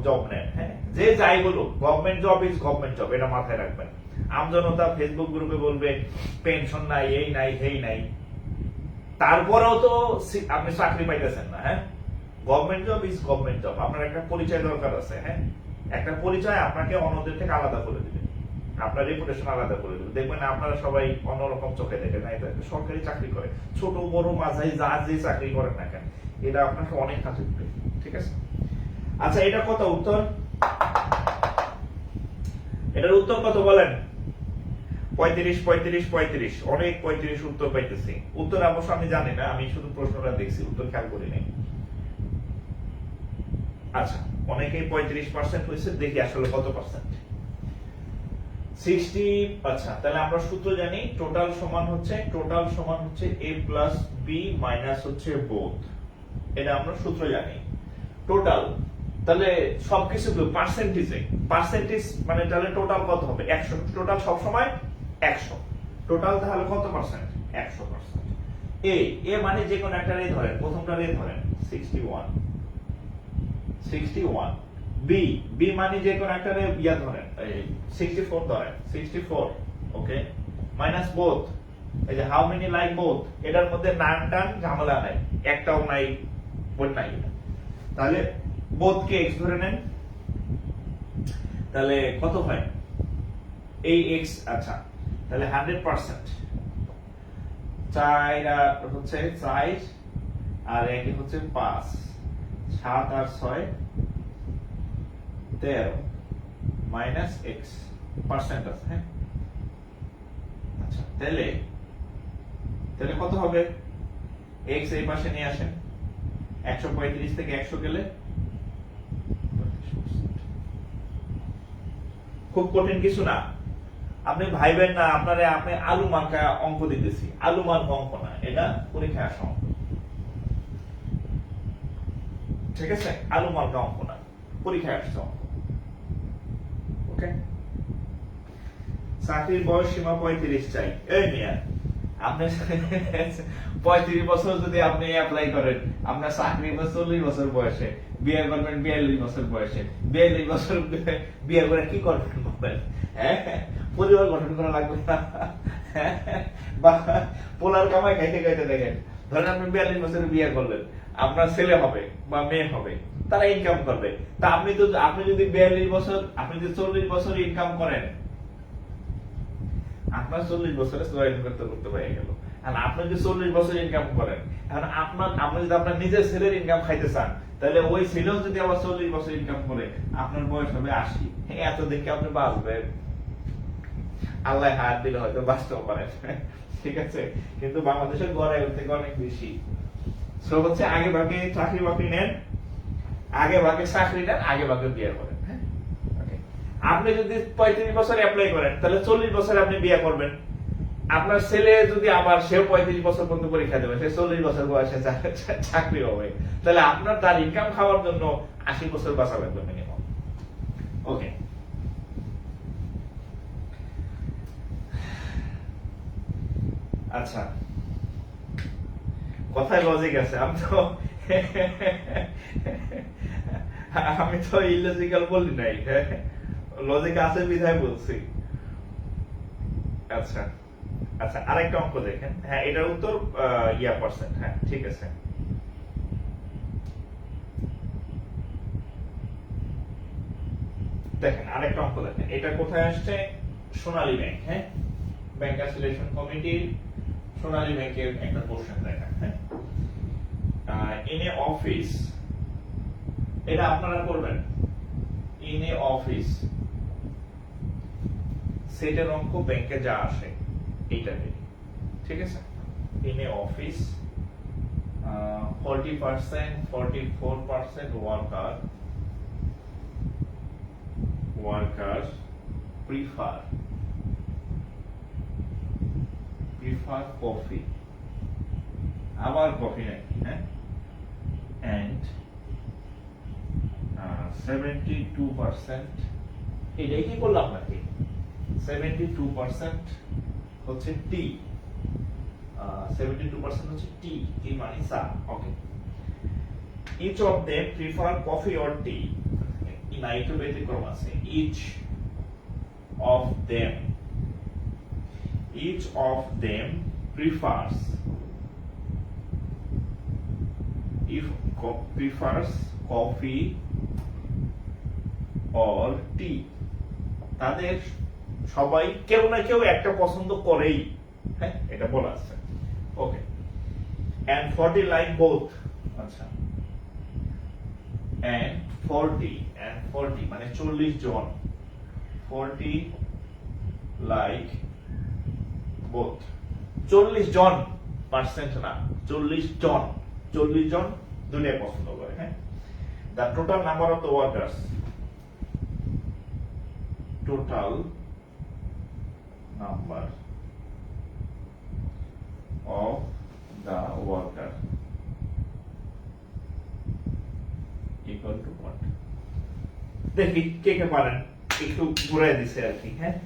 জব নেন। হ্যাঁ, যে যাই বলুক, government job is government job, এটা মাথায় রাখবেন। আমজনতা ফেসবুক গ্রুপে বলবে পেনশন নাই, এই নাই, সেই নাই, তারপরেও তো আপনি চাকরি পাইতেছেন না। হ্যাঁ, government job is government job. আপনার একটা পরিচয় দরকার আছে। হ্যাঁ, একটা পরিচয় আপনাকে অন্যদের থেকে আলাদা করে দিবে, আপনার রেপুটেশন আলাদা করে দিবে। দেখবেন আপনারা সবাই অন্যরকম চোখে দেখেন। এটা সরকারি চাকরি করে, ছোট বড় মাঝাই যা যে চাকরি করেন না কেন, এটা আপনাকে অনেক কাজে দিবে, ঠিক আছে? আচ্ছা, এটা কত উত্তর? এটার উত্তর কত বলেন? 35 35 35, অনেক 35 উত্তর পাইতেছি। উত্তর অবশ্য আমি জানি না, আমি শুধু প্রশ্নটা দেখছি, উত্তর খেয়াল করি নাই। আচ্ছা, অনেকেই 35% হয়েছে, দেখি আসলে কত পার্সেন্ট। 60। আচ্ছা, তাহলে আমরা সূত্র জানি, টোটাল সমান হচ্ছে a প্লাস বি মাইনাস হচ্ছে বোথ। এটা আমরা সূত্র জানি। টোটাল তাহলে সবকিছু পার্সেন্টেজে, পার্সেন্টেজ মানে তাহলে টোটাল কত হবে? 100। টোটাল সব সময় 100। টোটাল তাহলে কত পার্সেন্ট? 100%। এ মানে যে কোন একটা রে ধরেন, প্রথমটা রে ধরেন 61। বি মানে যে কোন একটা রে ইয়া ধরেন, 64 ধরেন, 64। ওকে, মাইনাস বোথ। এই যে হাউ মেনি লাইক বোথ, এটার মধ্যে নান টান ঝামেলা নাই, একটাও নাই, কোন নাই। তাহলে বোথ কে x ধরে নেন, তাহলে কত হয়? এই x। আচ্ছা, তাহলে 100%। 4 হচ্ছে 4 আর 1 হচ্ছে 5, 7 আর 6 13 মাইনাস x পার্সেন্ট আছে। হ্যাঁ, আচ্ছা, তাহলে কত হবে? x এই পাশে নিয়ে আসেন, 135 থেকে 100 গেলে খুব কঠিন কিছু না, আপনি ভাইবেন না আপনারে আপনি আলু মার্কা অঙ্ক দিতেছি। আলু মার্কা অঙ্ক না, এটা পরীক্ষায় আসা অঙ্ক, ঠিক আছে? আলু মার্কা অঙ্ক না, পরীক্ষায় আসছে অঙ্ক। ওকে, চাকরির বয়স সীমা 35 চাই। এই মিয়া, আপনি 35 বছর যদি আপনি অ্যাপ্লাই করেন, আপনার চাকরি 40 বছর বয়সে, বিয়ে করবেন 42 বছর বয়সে, 42 বছর বিয়ে করে কি করবেন বলেন? হ্যাঁ, পরিবার গঠন করা লাগবে না? বা পোলার কামাই খাইতে খাইতে দেখেন, ধরেন আপনি 42 বছরে বিয়ে করলেন, আপনার ছেলে হবে বা মেয়ে হবে, তারা ইনকাম করবে। তা আপনি যদি 42 বছর, আপনি যদি 40 বছর ইনকাম করেন, আপনার 40 বছরে জয়েন করতে হয়ে গেল। আর আপনি যদি 40 বছর ইনকাম করেন, এখন আপনি যদি আপনার নিজের ছেলের ইনকাম খাইতে চান, তাহলে ওই ছেলেও যদি আবার 40 বছর ইনকাম করে, আপনার বয়স হবে 80। এত দেখে আপনি বাঁচবেন, আল্লাহ হাত দিলে হয়তো বাঁচতেও পারেন, ঠিক আছে? কিন্তু বাংলাদেশের গড়ে থেকে অনেক বেশি। সো হচ্ছে আগে ভাগে চাকরি বাকরি নেন, আগে ভাগে চাকরি নেন, আগে ভাগে বিয়ে করেন। আপনি যদি 35 বছর অ্যাপ্লাই করেন, তাহলে 40 বছরে আপনি বিয়ে করবেন। আপনার ছেলে যদি আবার সেও 35 বছর পর্যন্ত পরীক্ষা দেবে, সে 40 বছর বয়সে চাকরি হবে, তাহলে আপনার তার ইনকাম খাওয়ার জন্য 80 বছর বাঁচা লাগবে মিনিমাম। ওকে, আচ্ছা, কথায় লজিক আছে। আমি তো ইলজিক্যাল বলি নাই, লজিক আছে বিধায় বলছি। আচ্ছা আচ্ছা, আরেকটা অঙ্ক দেখেন। হ্যাঁ, এটার উত্তর পার্সেন্ট। হ্যাঁ, ঠিক আছে। দেখেন আরেকটা অঙ্ক দেখেন, এটা কোথায় আসছে? সোনালী ব্যাংক। হ্যাঁ, ব্যাংক অ্যাসোসিয়েশন কমিটির সোনালী ব্যাংকের একটা কোশ্চেন দেখেন। হ্যাঁ, ইন এ অফিস, এটা আপনারা করবেন। ইন এ অফিস, সেটের অঙ্ক ব্যাংকে যা আসে এইটা দিয়ে, ঠিক আছে? In a office 40% 44% workers prefer coffee, আবার কফি নাকি? হ্যাঁ, and 72%, এটাই কি বললাম নাকি? 72% হচ্ছে টি, 72% হচ্ছে টি, টি মানে চা। ওকে, each of them prefer coffee or tea, in আইটো ব্যতিক্রম আছে। each of them prefers coffee or tea, তাদের সবাই কেউ না কেউ একটা পছন্দ করেই। হ্যাঁ, এটা বলা আছে। ওকে, and 40 like both। আচ্ছা, and 40 মানে 40 জন, 40 like both, 40 জন পার্সেন্ট না, 40 জন দুটোই পছন্দ করে। হ্যাঁ, the total number of the workers, total number of the worker equal to what? দেখি কে কে পারেন, একটু ঘুরাই দিছে আর কি। হ্যাঁ,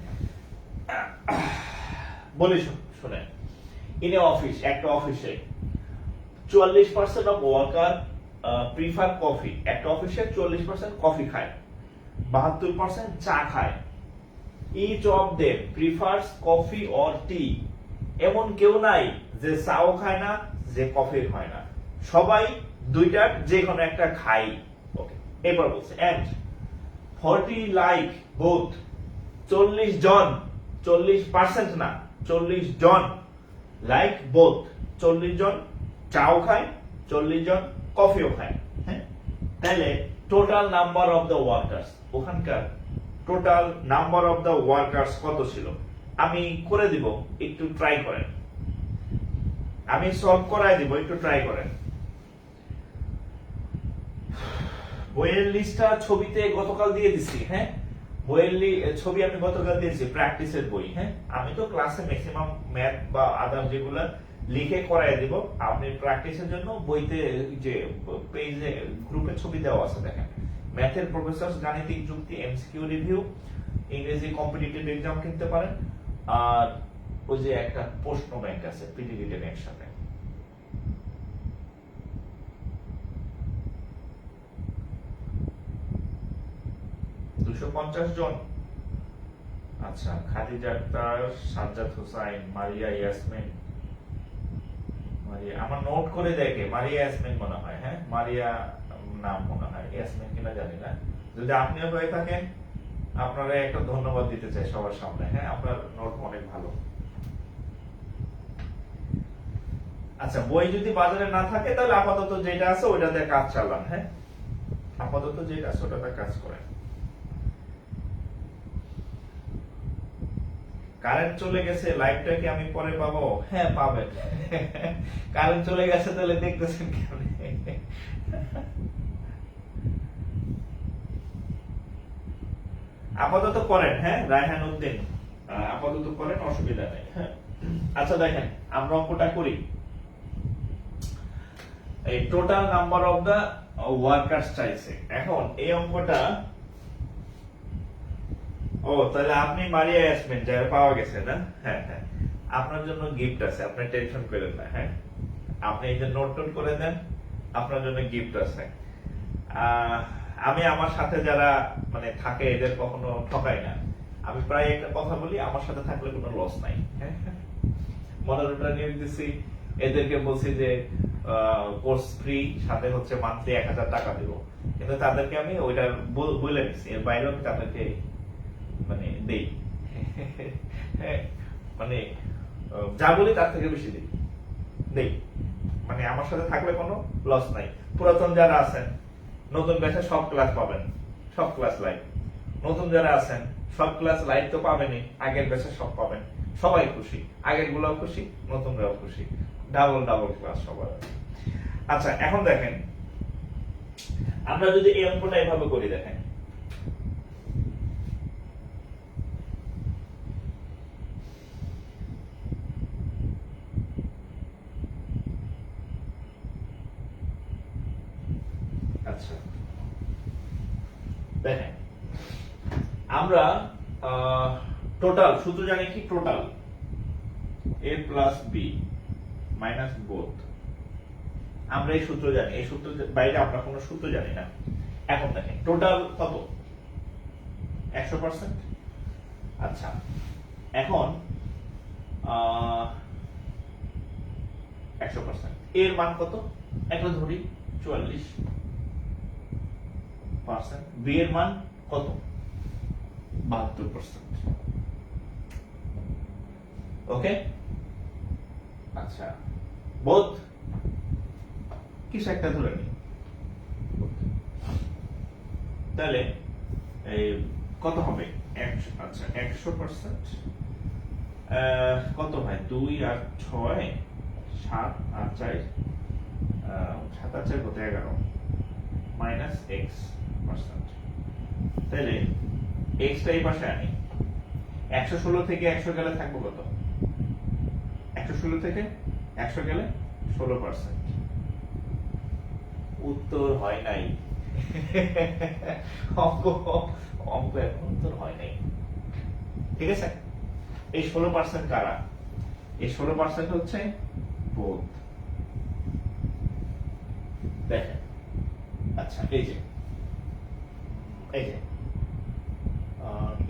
বলি শুনেন। ইন এ অফিস, একটা অফিসে 44% অফ ওয়ার্কার প্রিফার কফি, একটা অফিসে 44% কফি খায়, 72% চা খায়। Each of them prefers coffee or tea, এমন কেউ নাই যে চাও খায় না, যে কফি খায় না, সবাই দুইটার যে কোনো একটা খাই। ওকে, এবার বলছে এন্ড 40 লাইক বোথ, 40 জন, 40% না, 40 জন লাইক বোথ, 40 জন চাও খায়, 40 জন কফিও খায়। হ্যাঁ, তাহলে total number of the workers, ওখানকার total number of the workers কত ছিল? আমি করে দিব, একটু ট্রাই করেন। আমি সলভ করাই দিব, একটু ট্রাই করেন। বইয়ের লিস্টটা ছবিতে গতকাল দিয়ে দিছি। হ্যাঁ, বইয়ের ছবি আমি গতকাল দিয়েছি, প্র্যাকটিসের বই। হ্যাঁ, আমি তো ক্লাসে ম্যাক্সিমাম ম্যাথ বা আদার যেগুলো লিখে করাই দিব, আপনি প্র্যাকটিসের জন্য বইতে যে পেজে গ্রুপে ছবি দেওয়া আছে দেখেন। ম্যাথের প্রফেসর, গাণিতিক যুক্তি, এমসিকিউ রিভিউ, ইংরেজি কম্পিটিটিভ এক্সাম কিনতে পারেন, আর ওই যে একটা প্রশ্ন ব্যাংক আছে পিডিবিটের একসাথে। জন। আচ্ছা, খাদিজা আক্তার, সাজ্জাদ হোসাইন, মারিয়া ইয়াসমিন, আমার নোট করে দেখে মারিয়া ইয়াসমিন মনে হয়। হ্যাঁ, মারিয়া নাম মনে হয়, ইয়াসমিন কিনা জানি না। যদি আপনিও হয়ে থাকেন, আপনারা একটা ধন্যবাদ দিতে চাই সবার সামনে। হ্যাঁ, আপনার নোট অনেক ভালো। আচ্ছা, বই যদি বাজারে না থাকে তাহলে আপাতত যেটা আছে ওইটাতে কাজ চালান। হ্যাঁ, আপাতত যেটা আছে ওটাতে কাজ করেন। কারেন্ট চলে গেছে, লাইভটা কি আমি পরে পাবো? হ্যাঁ, পাবেন। কারেন্ট চলে গেছে তাহলে দেখতেছেন কেন? আপাতত করেন। হ্যাঁ, রায়হান উদ্দিন, আপাতত করেন, অসুবিধা নেই। হ্যাঁ, আচ্ছা দেখেন আমরা অঙ্কটা করি। এই total number of the workers চাইছে। এখন এই অঙ্কটা, ও তাহলে আপনি মারিয়া ইয়াসমিন যারা পাওয়া গেছে না? হ্যাঁ হ্যাঁ, আপনার জন্য গিফট আছে, আপনি টেনশন করেন না। হ্যাঁ, আপনি এই যে নোট টোট করে দেন, আপনার জন্য গিফট আছে। আমি আমার সাথে যারা মানে থাকে এদের কখনো ঠকাই না। আমি প্রায় একটা কথা বলি, আমার সাথে থাকলে কোনো লস নাই। হ্যাঁ, মডারেটর নিয়োগ দিছি, এদেরকে বলছি যে কোর্স ফ্রি, সাথে হচ্ছে মান্থলি 1000 টাকা দিব, কিন্তু তাদেরকে আমি ওইটা বলে দিচ্ছি, এর বাইরেও আমি তাদেরকে মানে দেই। হ্যাঁ, মানে যা বলি তার থেকে বেশি দেই। মানে আমার সাথে থাকলে কোনো লস নাই। পুরাতন যারা আছেন, নতুন ব্যাচে সব ক্লাস পাবেন, সব ক্লাস লাইভ। নতুন যারা আছেন সব ক্লাস লাইভ তো পাবেনই, আগের ব্যাচে সব পাবেন। সবাই খুশি, আগের গুলাও খুশি, নতুনরাও খুশি, ডাবল ডাবল ক্লাস সবার। আচ্ছা, এখন দেখেন আমরা যদি এই অঙ্কটা এভাবে করি, দেখেন আচ্ছা দেখেন আমরা টোটাল সূত্র জানি কি, total a plus b minus both, আমরা এই সূত্র জানি। এই সূত্র বাইরে আমরা কোনো সূত্র জানি না। এখন দেখেন টোটাল কত, 100%। আচ্ছা, এখন 100% এর মান কত, একটা ধরি 44%। বি এর মান কত, 72%। ওকে, আচ্ছা বোধ কিছু একটা ধরে নি, তাহলে কত হবে, আচ্ছা 100% কত হয়, 2 আর 6, 7 আর 4, 7 আর 4 কত, 11 মাইনাস x%। তাহলে x টা এই পাশে আনি, 116 থেকে 100 গেলে থাকবো কত, 116 থেকে 100 গেলে 16%। উত্তর হয় নাই। অঙ্ক এখন উত্তর হয় নাই। ঠিক আছে, এই 16% কারা, এই 16% হচ্ছে বোধ। দেখেন আচ্ছা, এই যে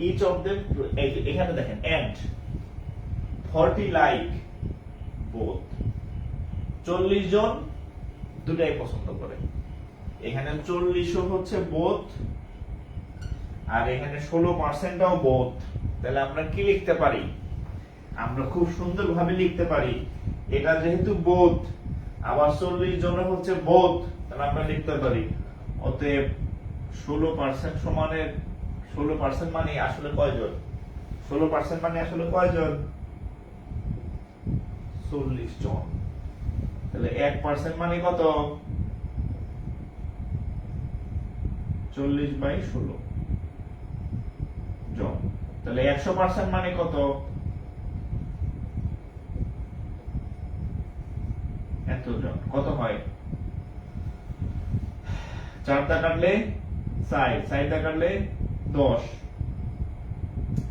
each of them, এখানে দেখেন and 40 like both, 40 জন দুটাই পছন্দ করে। এখানে 40 হচ্ছে বোথ, আর এখানে 16%টাও বোথ। তাহলে আমরা কি লিখতে পারি, আমরা খুব সুন্দরভাবে লিখতে পারি, এটা যেহেতু বোথ আবার 40 জন হচ্ছে বোথ, তাহলে আমরা লিখতে পারি অতএব 16% সমানের 16% মানে আসলে কয়জন, 16% মানে আসলে কয়জন, 40 জন। তাহলে 1% মানে কত, 40/16 জন। তাহলে 100% মানে কত, এত জন। কত হয়, 4 দা কাটলে 4, 4 দা কাটলে 10,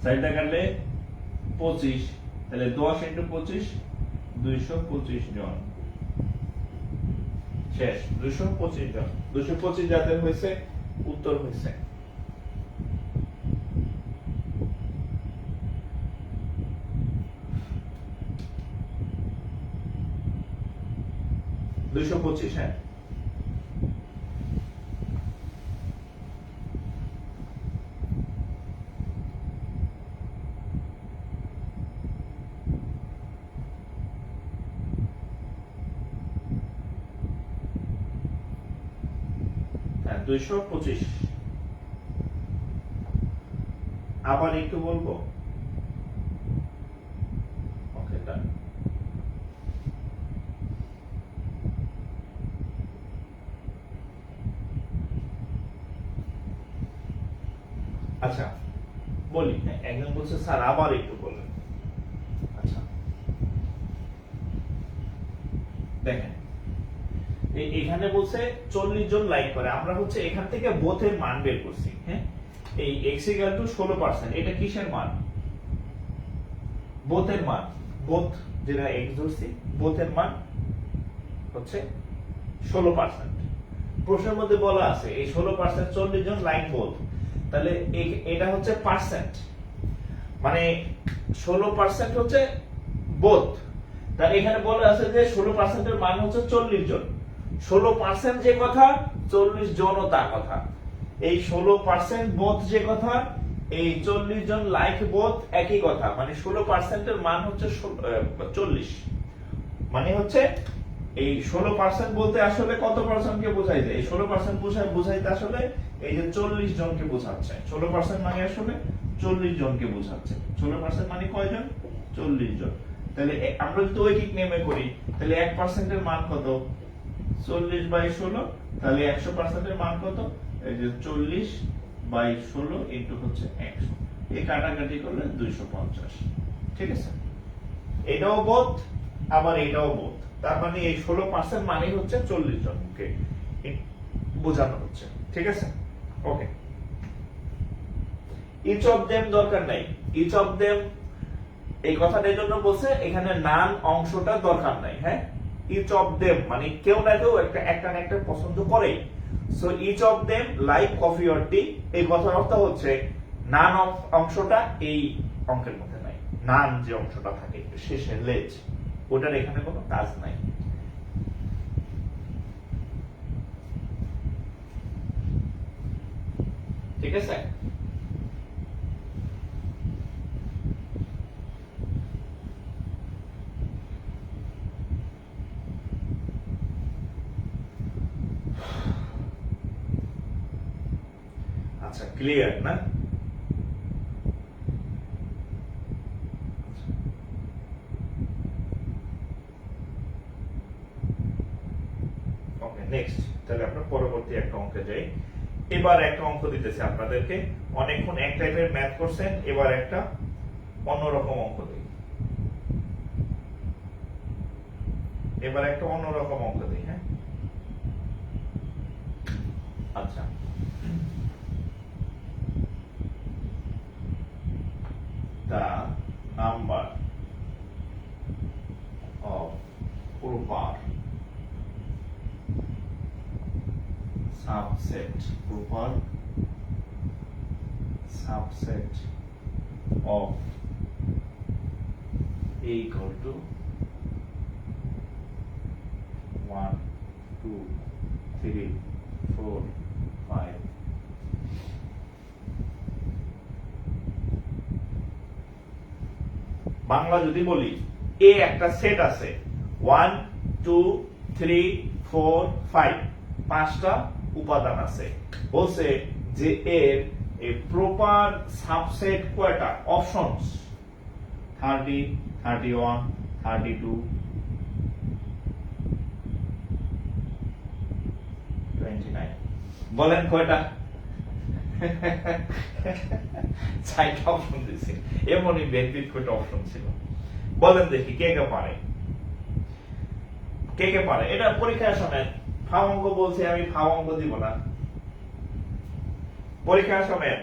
4 দা কাটলে 25, তাহলে 10 × 25 225 জন। শেষ, 225 জন। 225 যাদের হয়েছে, উত্তর হয়েছে। হ্যাঁ, হ্যাঁ 225। আবার একটু বলবো, ওকে ডান। আচ্ছা বলি, একজন বলছে স্যার আবার একটু বলেন। আচ্ছা দেখেন এখানে বলছে 40 জন লাইক করে, আমরা হচ্ছে এখান থেকে বোথের মান বের করছি। হ্যাঁ, এই x = 16%, এটা কিসের মান, বোথের মান। বোথ যেটা এক্স ধরছি, বোথের মান হচ্ছে 16%। প্রশ্নের মধ্যে বলা আছে এই 16% 40 জন লাইক বোথ, তাহলে এটা হচ্ছে পার্সেন্ট, মানে 16% হচ্ছে বোথ। তাহলে এখানে বলা আছে যে 16% এর মান হচ্ছে 40 জন। 16% যে কথা, 40 জনও তা কথা। এই 16% বোথ যে কথা, এই 40 জন লাইক বোথ একই কথা, মানে 16% এর মান হচ্ছে 40। মানে হচ্ছে এই 16% বলতে আসলে কত পার্সেন্টকে বোঝায়? এই 16% বোঝাইতে আসলে এই যে 40 জনকে বোঝাচ্ছে। 16% মানে আসলে 40 জনকে বোঝাচ্ছে। 16% মানে কয়জন? 40 জন। তাহলে আমরা যদি ঐকিক নেমে করি, তাহলে 1% এর মান কত? 40/16। তাহলে 100% এর মান কত? এই যে 40/16 ইনটু হচ্ছে 100। এই কাটাকাটি করলে 250। ঠিক আছে, এটাও বোধ আবার এটাও বোধ, তার মানে এই 16% মানে হচ্ছে 40 জনকে বোঝানো হচ্ছে। ঠিক আছে, ওকে। ইচ অফ দেম দরকার নাই, ইচ অফ দেম এই কথাটার জন্য বলছে এখানে নান অংশটা দরকার নাই। হ্যাঁ, ইচ অফ দেম মানে কেউ না কেউ একটা না একটা পছন্দ করে। So each of them like coffee or tea, এই কথার অর্থ হচ্ছে নান অংশটা এই অঙ্কের মধ্যে নাই। নান যে অংশটা থাকে শেষে লেজ, ওটার এখানে কোনো কাজ নাই। ঠিক আছে, আচ্ছা ক্লিয়ার না? ওকে, নেক্সট। তাহলে আমরা পরবর্তী একটা অঙ্কে যাই। এবার একটা অঙ্ক দিতেছে আপনাদেরকে, অনেকক্ষণ এক টাইপের ম্যাথ করছেন, এবার একটা অন্যরকম অঙ্ক দিই। এবার একটা অন্যরকম অঙ্ক দিই। হ্যাঁ, আচ্ছা, the number of proper subset of A equal to 1, 2, 3, 4, 5. Bangla যদি বলি, এ একটা সেট আছে 1, 2, 3, 4, 5, পাঁচটা উপাদান আছে। বলছে যে এর প্রপার সাবসেট কয়টা? অপশনস 30, 31, 32, 29। বলেন কয়টা? 4টা অপশন দিয়েছে। এমনই বেনিফিট কয়টা অপশন ছিল বলেন দেখি, কে কে পারে? কে কে পারে? এটা পরীক্ষার সময় ফাও অঙ্ক বলছে, আমি ফাও অঙ্ক দিব না। পরীক্ষার সময়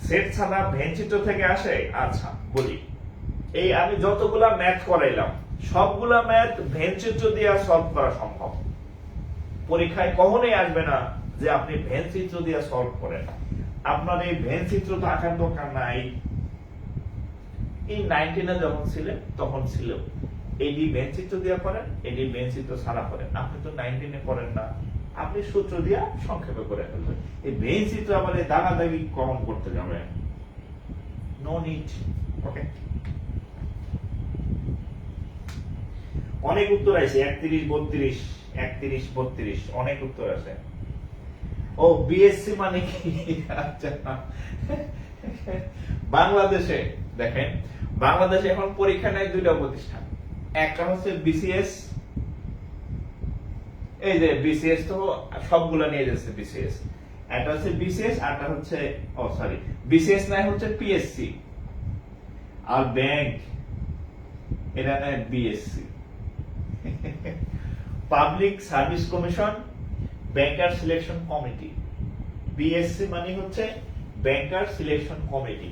সেট ছাড়া ভেনচিত্র থেকে আসে। আচ্ছা বলি, এই আমি যতগুলা ম্যাথ করাইলাম সবগুলা ম্যাথ ভেনচিত্র দিয়ে সলভ করা সম্ভব। পরীক্ষায় কখনোই আসবে না যে আপনি ভেনচিত্র দিয়ে সলভ করেন। আপনার এই ভেনচিত্র তো আঁকার দরকার নাই। এই 19 যখন ছিলেন তখন ছিল এডি ভেনচিত্র দিয়ে করেন, এডি ভেনচিত্র ছাড়া করেন। আপনি তো 19 করেন না, আপনি সূত্র দিয়ে সংক্ষেপে করে ফেলবেন। এই ভেনচিত্র আবার এই দাগাদাগি কম করতে যাবেন, নো নিড। ওকে, অনেক উত্তর আছে, 31, 32, 31, 32 অনেক উত্তর আছে। ও বিএসসি মানে কি? আচ্ছা, বাংলাদেশে দেখেন, বাংলাদেশে এখন পরীক্ষা নেয় দুইটা প্রতিষ্ঠান। একটা হচ্ছে বিসিএস, এই যে বিসিএস তো সবগুলা নিয়ে যাচ্ছে বিসিএস। একটা হচ্ছে বিসিএস, আরটা হচ্ছে বিসিএস নাই হচ্ছে পিএসসি, আর ব্যাংক এটা নেয় বিএসসি। পাবলিক সার্ভিস কমিশন ব্যাংকার সিলেকশন কমিটি। বিএসসি মানে হচ্ছে ব্যাংকার সিলেকশন কমিটি,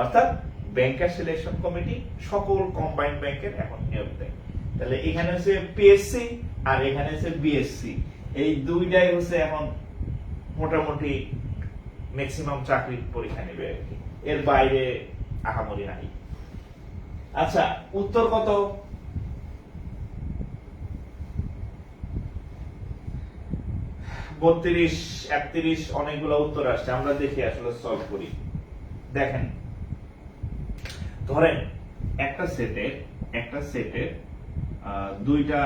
অর্থাৎ ব্যাংকার সিলেকশন কমিটি সকল কম্বাইন্ড ব্যাংকের এখন নিয়োগ দেয়। তাহলে এখানে হচ্ছে পিএসসি আর এখানে হচ্ছে বিএসসি, এই দুইটাই হচ্ছে এখন মোটামুটি ম্যাক্সিমাম চাকরির পরীক্ষা নেবে আর কি, এর বাইরে আহামরি নাই। আচ্ছা, উত্তর কত? বত্রিশ, 31, অনেকগুলো উত্তর আসছে, আমরা দেখি আসলে সলভ করি। দেখেন, ধরেন একটা সেটের দুইটা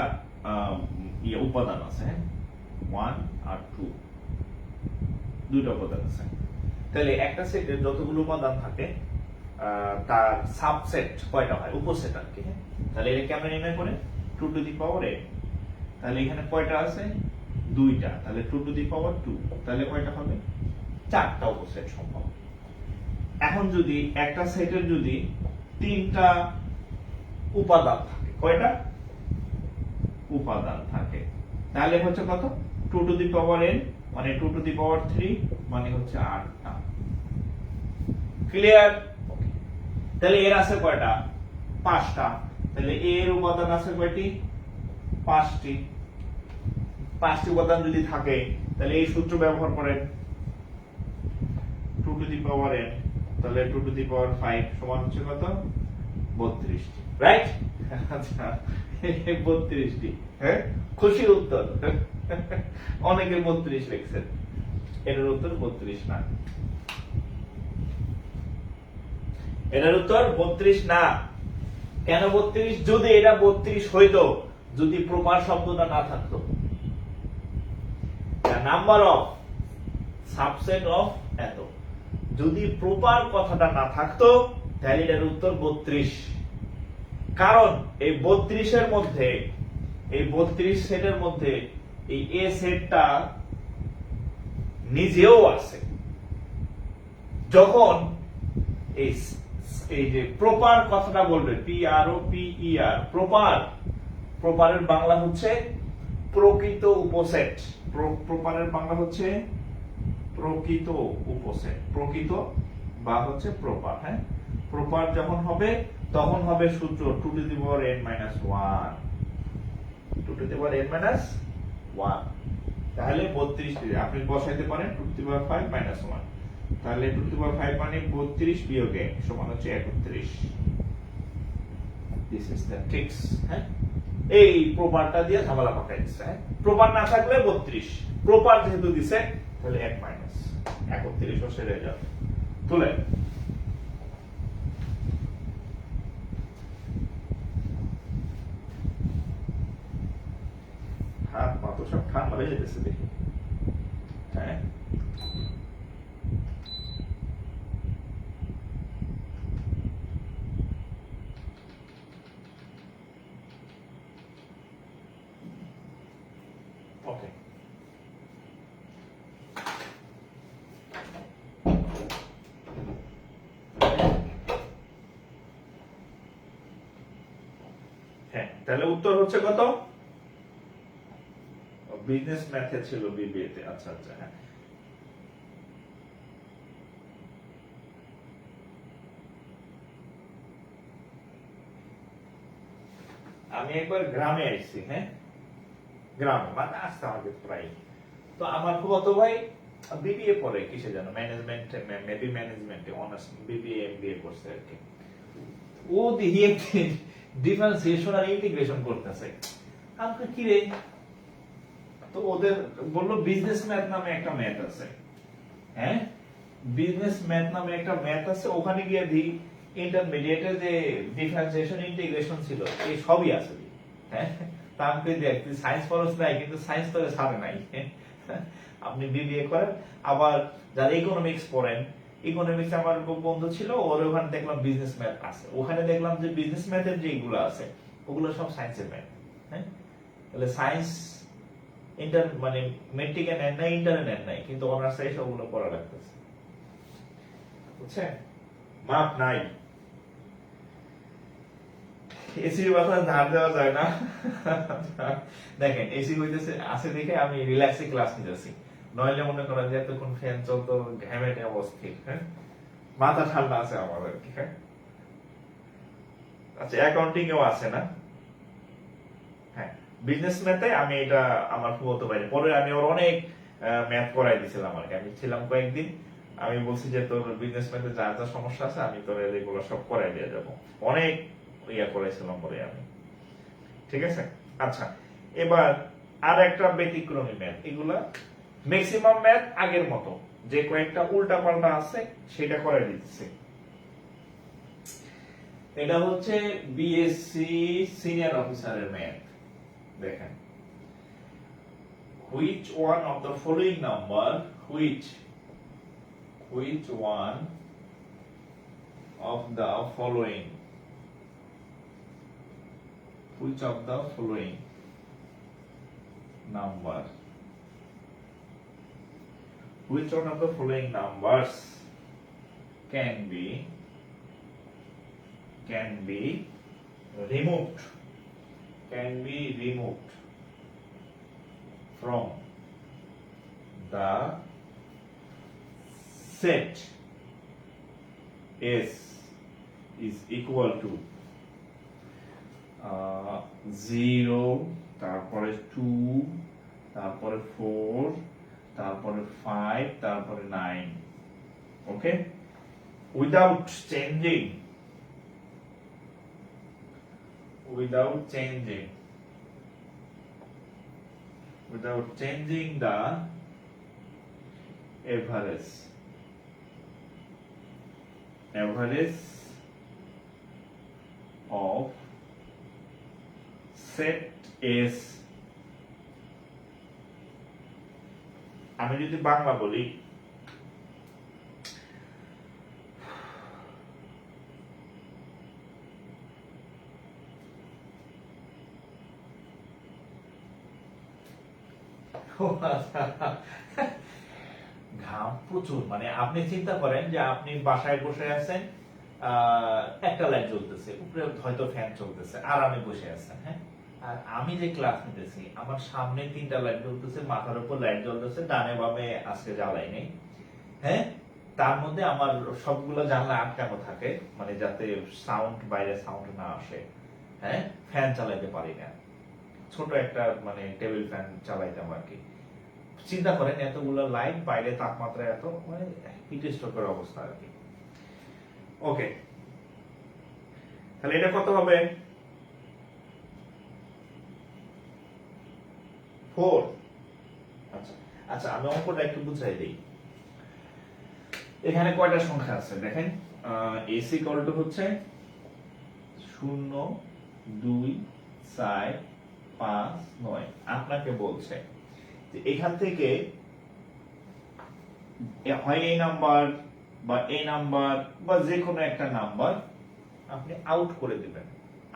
উপাদান আছে, 1 আর 2, দুইটা উপাদান আছে। তাহলে একটা সেটের যতগুলো উপাদান থাকে তার সাবসেট কয়টা হয়, উপসেট আর কি। তাহলে এটা কেমন নির্ণয় করে? 2 টু দি পাওয়ার n। তাহলে এখানে কয়টা আছে? দুইটা, তাহলে 2 টু দি পাওয়ার 2, তাহলে কয়টা হবে? 4টা উপসেট সম্ভব। এখন যদি একটা সেটের যদি 3টা উপাদান থাকে, কয়টা উপাদান থাকে, তাহলে হচ্ছে কত? 2 টু দি পাওয়ার n মানে 2 টু দি পাওয়ার 3 মানে হচ্ছে 8টা। ক্লিয়ার? তাহলে এর আছে কয়টা? 5টা। তাহলে এর উপাদান আছে কয়টি? 5টি। 5টি উপাদান যদি থাকে তাহলে এই সূত্র ব্যবহার করেন, 2 টু দি পাওয়ার n, তাহলে 2 টু দি পাওয়ার 5 সমান হচ্ছে কত? 32টি, রাইট? আচ্ছা, 32টি। হ্যাঁ, খুশি উত্তর। অনেকে 32 লিখছেন, এটার উত্তর 32 না। এটার উত্তর 32 না। কেন 32? যদি এটা 32 হইতো যদি প্রপার শব্দটা না থাকতো, নাম্বার অফ সাবসেট অফ এত, যদি প্রপার কথাটা না থাকতো তাহলে এটার উত্তর 32। কারণ এই 32 এর মধ্যে, এই 32 সেটের মধ্যে এই এ সেটটা নিজেও আছে। যখন এই যে প্রপার কথাটা বলবে, PROPER, প্রপারের বাংলা হচ্ছে প্রকৃত উপসেট, প্রপারের বাংলা হচ্ছে প্রকৃত উপসেট, প্রকৃত বা হচ্ছে প্রপার। হ্যাঁ, প্রপার যখন হবে তখন হবে সূত্র 2 to the power n - 1, 2 to the power n - 1। তাহলে 32 আপনি বসাইতে পারেন 2 টু দি পাওয়ার 5 - 1, তাহলে 2 টু দি পাওয়ার 5 মানে 32 বিয়োগ 1 সমান হচ্ছে 31। This is the tricks. হ্যাঁ, এই প্রপারটা দিয়ে ঝামেলা পাকাই দিচ্ছে। হ্যাঁ, প্রপার না থাকলে 32, প্রপার যেহেতু দিছে তাহলে 1 মাইনাস 31 ও সেরে যাবে। তুলে হাত পা তো সব ঠান্ডা হয়ে যেতেছে দেখি। হ্যাঁ, ওকে। হ্যাঁ, তাহলে উত্তর হচ্ছে কত? বিজনেস ম্যাথে ছিল বিবিএ তে। আচ্ছা আচ্ছা, হ্যাঁ। আমি একবার গ্রামে আইছি। হ্যাঁ, গ্রামে মানে আসতে আমাকে প্রায়। তো আমার ফুফাতো ভাই বিবিএ পড়ে, কিসে জানো, ম্যানেজমেন্ট, মেবি ম্যানেজমেন্টে অনার্স, বিবিএ এমবিএ করছে আর কি। ও দিয়ে ডিফারেন্সিয়েশন আর ইন্টিগ্রেশন করতেছে। আমাকে কি রে, তো ওদের বললো বিজনেস ম্যাথ নামে একটা ম্যাথ আছে। হ্যাঁ, বিজনেস ম্যাথ নামে একটা ম্যাথ আছে, ওখানে গিয়ে দি ইন্টারমিডিয়েটে যে ডিফারেন্সিয়েশন ইন্টিগ্রেশন ছিল এই সবই আছে। হ্যাঁ, তা আমি দেখ তুই সায়েন্স পড়াস নাই, কিন্তু সায়েন্স তো সারে নাই। আপনি বিবিএ করেন, আবার যারা ইকোনমিক্স পড়েন, ইকোনমিক্স আমার বন্ধু ছিল, ওর ওখানে দেখলাম বিজনেস ম্যাথ আছে, ওখানে দেখলাম যে বিজনেস ম্যাথের যেগুলো আছে ওগুলো সব সায়েন্সের ম্যাথ। হ্যাঁ, তাহলে সায়েন্স ইন্টার মানে মেট্রিকে নেন নাই, ইন্টারে নেন নাই, কিন্তু অনার্সে সবগুলো পড়া লাগতেছে। বুঝছেন? মাপ নাই। এসির কথা ধার দেওয়া যায় না। দেখেন, এসি হইতেছে আছে দেখে আমি রিল্যাক্সে ক্লাস নিতেছি, নইলে মনে করেন যে এতক্ষণ ফ্যান চলতো, ঘেমেটে অবস্থির। হ্যাঁ, মাথা ঠান্ডা আছে আমার আর কি। হ্যাঁ, আচ্ছা, অ্যাকাউন্টিং এও আছে না? হ্যাঁ, বিজনেস ম্যাথে আমি এটা আমার বলতে পারি, পরে আমি ওর অনেক ম্যাথ করাই দিয়েছিলাম আর কি। আমি ছিলাম কয়েকদিন, আমি বলছি যে তোর বিজনেস ম্যাথে যা যা সমস্যা আছে আমি তোর এগুলো সব করাই দিয়ে যাবো। অনেক ইয়া করাইছিলাম পরে আমি, ঠিক আছে। আচ্ছা, এবার আর একটা ব্যতিক্রমী ম্যাথ, এগুলা ম্যাক্সিমাম ম্যাথ আগের মতো, যে কয়েকটা উল্টা পাল্টা আছে সেটা করে দিচ্ছি। এটা হচ্ছে বিএসসি সিনিয়র অফিসারের ম্যাথ। দেখেন, which one of the following number, which one of the following, which of the following number, which one of the following numbers can be removed, from the set S is equal to 0, তারপরে 2, তারপরে 4, তারপরে 5, তারপরে 9। ওকে, without changing the average of set S। আমি যদি বাংলা বলি, ঘাম প্রচুর, মানে আপনি চিন্তা করেন যে আপনি বাসায় বসে আছেন, একটা লাইট জ্বলতেছে, উপরে হয়তো ফ্যান চলতেছে, আর আমি বসে আছেন, হ্যাঁ, আর আমি যে ক্লাস নিতেছি আমার সামনে 3টা লাইট জ্বলতেছে, মাথার উপর লাইট জ্বলতেছে, ডানে বামে আজকে জ্বালাই নেই, হ্যাঁ, তার মধ্যে আমার সবগুলো জানলা আটকানো থাকে, মানে যাতে সাউন্ড, বাইরে সাউন্ড না আসে, হ্যাঁ, ফ্যান চালাইতে পারি না, ছোট একটা মানে টেবিল ফ্যান চালাইতাম আর কি। চিন্তা করেন এতগুলো লাইট, বাইরে তাপমাত্রা এত, মানে হিট স্ট্রোকের অবস্থা আর কি। ওকে, তাহলে এটা কত হবে? 4। আচ্ছা আচ্ছা, আমি অঙ্কটা একটু বুঝাই দিই। এখানে কয়টা সংখ্যা আছে দেখেন, এস ইকুয়াল টু হচ্ছে 0, 2, 4, 5, 9। আপনাকে বলছে যে এখান থেকে হয় এই নাম্বার বা এই নাম্বার বা যে কোনো একটা নাম্বার আপনি আউট করে দিবেন।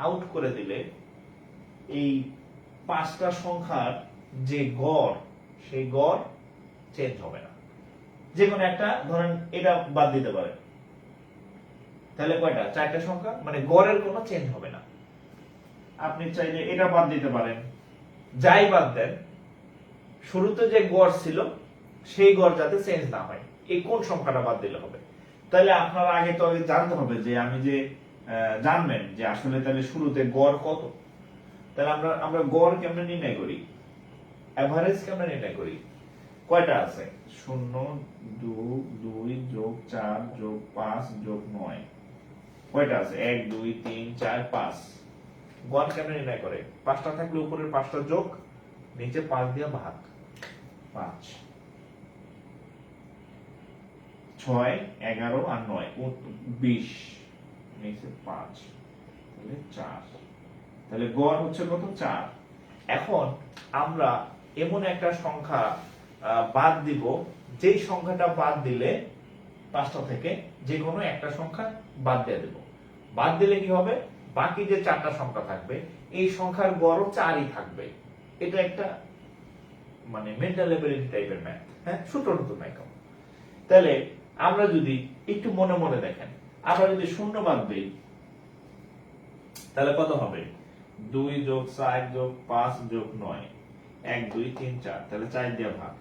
আউট করে দিলে এই 5টা সংখ্যার যে গড়, সেই গড় চেঞ্জ হবে না। যে কোনো একটা, ধরেন এটা বাদ দিতে পারেন, তাহলে কয়টা? 4টা সংখ্যা, মানে গড়ের কোনো চেঞ্জ হবে না। আপনি চাইলে এটা বাদ দিতে পারেন, যাই বাদ দেন, শুরুতে যে গড় ছিল সেই গড় যাতে চেঞ্জ না হয়, এই কোন সংখ্যাটা বাদ দিলে হবে। তাহলে আপনার আগে তো জানতে হবে যে আমি যে জানবেন যে আসলে তাহলে শুরুতে গড় কত। তাহলে আমরা গড় কেমনে নির্ণয় করি, এভারেজ কেমনে নির্ণয় করি? কয়টা আছে? 0, 2, 2 যোগ 4 যোগ 5 যোগ 9। কয়টা আছে? 1, 2, 3, 4, 5। গড় কেমনে নির্ণয় করে? 5টা থাকলে উপরের 5টা যোগ, নিচে 5 দিয়ে ভাগ, 5, 6, 11 আর 9, 20, নিচে 5, তাহলে 4। তাহলে গড় হচ্ছে কত? 4। এখন আমরা এমন একটা সংখ্যা বাদ দিব, যেই সংখ্যাটা বাদ দিলে 5টা থেকে যে কোনো একটা সংখ্যা বাদ দিয়ে দেব। বাদ দিলে কি হবে? বাকি যে 4টা সংখ্যা থাকবে এই সংখ্যার গড়ও 4ই থাকবে। এটা একটা মানে মেন্টাল এবিলিটি টাইপের ম্যাথ, হ্যাঁ, সূত্র নতুন ম্যাথ। তাহলে আমরা যদি একটু মনে মনে দেখেন, আমরা যদি 0 বাদ দিই তাহলে কত হবে? 2 যোগ 4 যোগ 5 যোগ 9, 1, 2, 3, 4, তাহলে 4 দিয়ে ভাগ,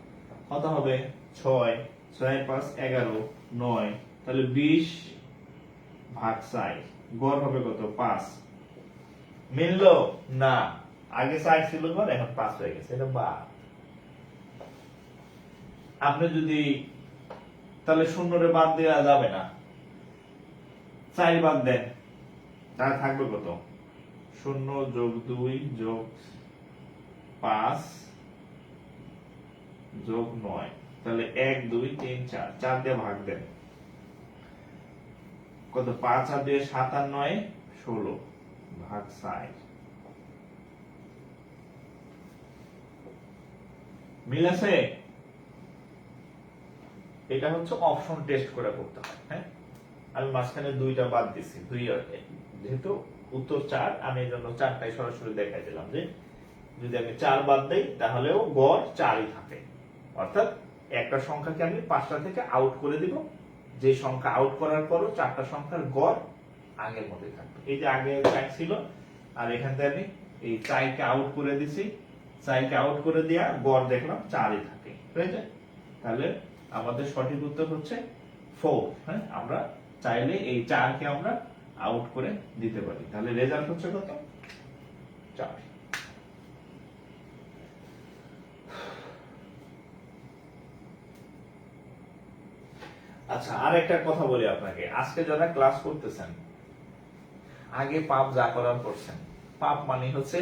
কত হবে? 6, 6, 5, 11, 9, তাহলে 20 ভাগ 4, গড় হবে কত? 5। মিললো না, আগে 4 ছিল ঘর, এখন 5 হয়ে গেছে, এটা বাদ। আপনি যদি তাহলে 0 রে বাদ দেওয়া যাবে না, 4 বাদ দেন, তাহলে থাকবে কত? 0 যোগ 2 যোগ 5 যোগ 9, তাহলে 1 2 3 4, 4 দিয়ে ভাগ দেন, কত? 5 আর 2 7 আর 9 16 ভাগ 60। মিল আছে? এটা হচ্ছে অপশন টেস্ট করে করতে হয়। হ্যাঁ, আমি মাঝখানে 2টা বাদ দিছি, 2 যেহেতু উত্তর 4, আমি এই জন্য 4টাই সরাসরি দেখাই দিলাম যে যদি আমি 4 বাদ দেই তাহলেও গড় 4ই থাকে, অর্থাৎ একটা সংখ্যাকে আমি 5টা থেকে আউট করে দিব, যে সংখ্যা আউট করার পরও 4টা সংখ্যার গড় আগের মতোই থাকবে। এই যে আগে 4 ছিল, আর এখান থেকে আমি এই 4কে আউট করে দিছি, 4কে আউট করে দেয়া গড় দেখলাম 4ই থাকে, ঠিক আছে? তাহলে আমাদের সঠিক উত্তর হচ্ছে 4। হ্যাঁ, আমরা চাইলে এই 4কে আমরা আউট করে দিতে পারি, তাহলে রেজাল্ট হচ্ছে কত? 4। আচ্ছা, আর একটা কথা বলি আপনাকে, আজকে যারা ক্লাস করতেছেন, আগে পাপ যা করার করছেন, পাপ মানে হচ্ছে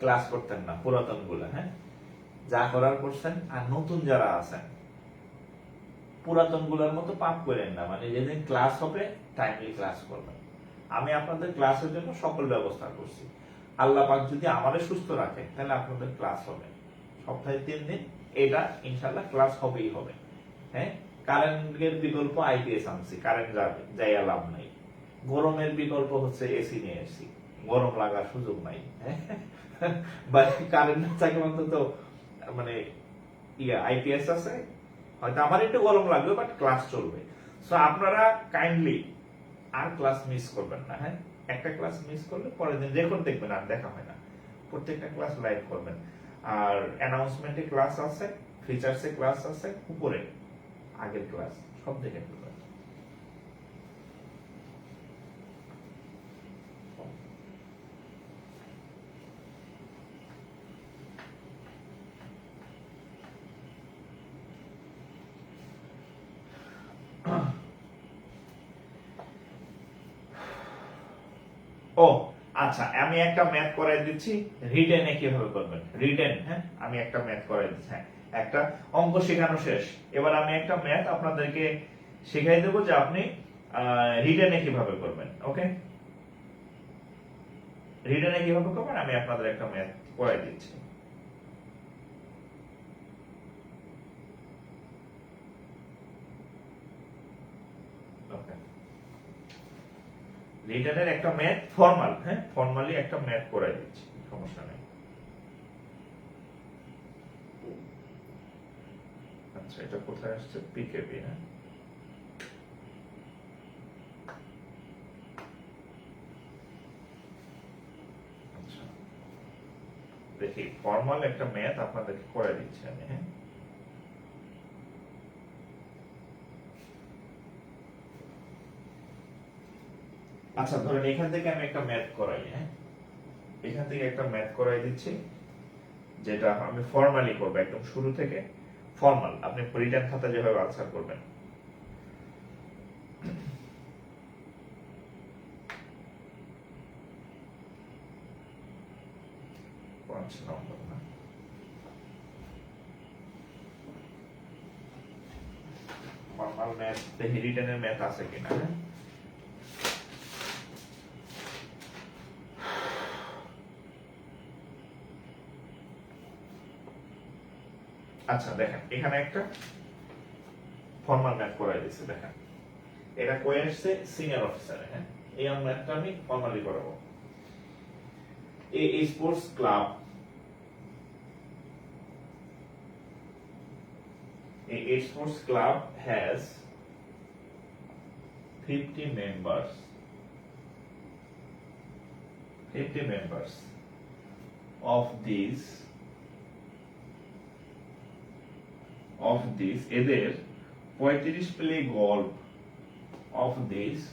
ক্লাস করতেন না পুরাতন গুলা, হ্যাঁ, যা করার করছেন, আর নতুন যারা আছেন পুরাতন গুলার মতো পাপ করেন না, মানে যেদিন ক্লাস হবে টাইমলি ক্লাস করবেন। আমি আপনাদের ক্লাসের জন্য সকল ব্যবস্থা করছি, আল্লাহ পাক যদি আমাদের সুস্থ রাখে তাহলে আপনাদের ক্লাস হবে সপ্তাহে 3 দিন, এটা ইনশাল্লাহ ক্লাস হবেই হবে। হ্যাঁ, কারেন্টের বিকল্প আইপিএস আনছি, কারেন্ট যাবে, যাইয়া লাভ নাই। গরমের বিকল্প হচ্ছে এসি নিয়ে এসছি, গরম লাগার সুযোগ নাই। বা কারেন্ট না থাকলে অন্তত মানে আইপিএস আছে, হয়তো আমার একটু গরম লাগবে বাট ক্লাস চলবে। সো আপনারা কাইন্ডলি আর ক্লাস মিস করবেন না। হ্যাঁ, একটা ক্লাস মিস করলে পরের দিন রেকর্ড দেখবেন, আর দেখা হয় না, প্রত্যেকটা ক্লাস লাইভ করবেন। আর অ্যানাউন্সমেন্টে ক্লাস আছে, ফিচার্সে ক্লাস আছে, উপরে আগের ক্লাস সব দেখে ফেলবেন। ও আচ্ছা, আমি একটা ম্যাথ করাই দিচ্ছি, রিটেনে কিভাবে করবেন। রিটেন, হ্যাঁ, আমি একটা ম্যাথ করাই দিচ্ছি। হ্যাঁ, একটা অঙ্ক শেখানো শেষ, এবার আমি একটা ম্যাথ আপনাদেরকে শেখাই দেবো যে আপনি রিটেনে কিভাবে করবেন। ওকে, রিটেনে কিভাবে করবেন আমি আপনাদের একটা ম্যাথ করাই দিচ্ছি। ওকে, রিটেনের একটা ম্যাথ ফর্মাল, হ্যাঁ, ফর্মালি একটা ম্যাথ করাই দিচ্ছি, সমস্যা নেই। আচ্ছা, এটা কোথায় আসছে? পিকেবি। হ্যাঁ, আচ্ছা, দেখি ফর্মাল একটা ম্যাথ আপনাদেরকে করে দিচ্ছি আমি। হ্যাঁ, আচ্ছা, ধরেন এখান থেকে আমি একটা ম্যাথ করাই। হ্যাঁ, এখান থেকে একটা ম্যাথ করাই দিচ্ছি, যেটা আমি ফর্মালি করবো, একদম শুরু থেকে ফর্মাল। আপনি রিটার্ন খাতা যেভাবে আনসার করবেন। 5 নম্বর না, ফর্মাল ম্যাথ দেখি রিটার্নের ম্যাথ আছে কিনা। হ্যাঁ, আচ্ছা দেখেন, এখানে একটা ফর্মাল ম্যাথ করাই দিচ্ছে, দেখেন এটা কয়ে আসছে সিনিয়র অফিসারে। হ্যাঁ, এই ম্যাথটা আমি ফর্মালি করাবো। A sports club, a sports club has 50 members. 50 members. Of these এদের 35 play golf, of these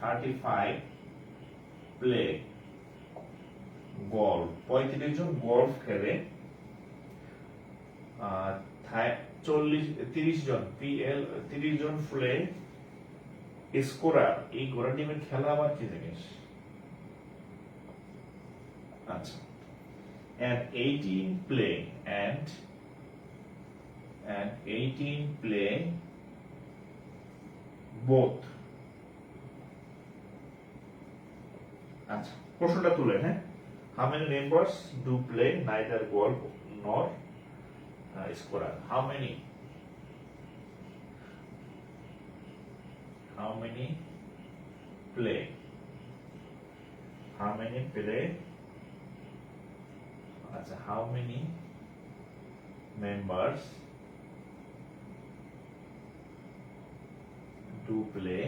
35 play golf, 35 জন গল্ফ খেলে, 30 জন পিএল, 30 জন প্লে স্কোরার। এই ঘোড়া টিমের খেলা আবার কি জিনিস? আচ্ছা, and 18 play and 18 play both। আচ্ছা, প্রশ্নটা তুলে, হ্যাঁ, how many members do play neither golf nor scorer? How many play? How many play? আচ্ছা, how many members do play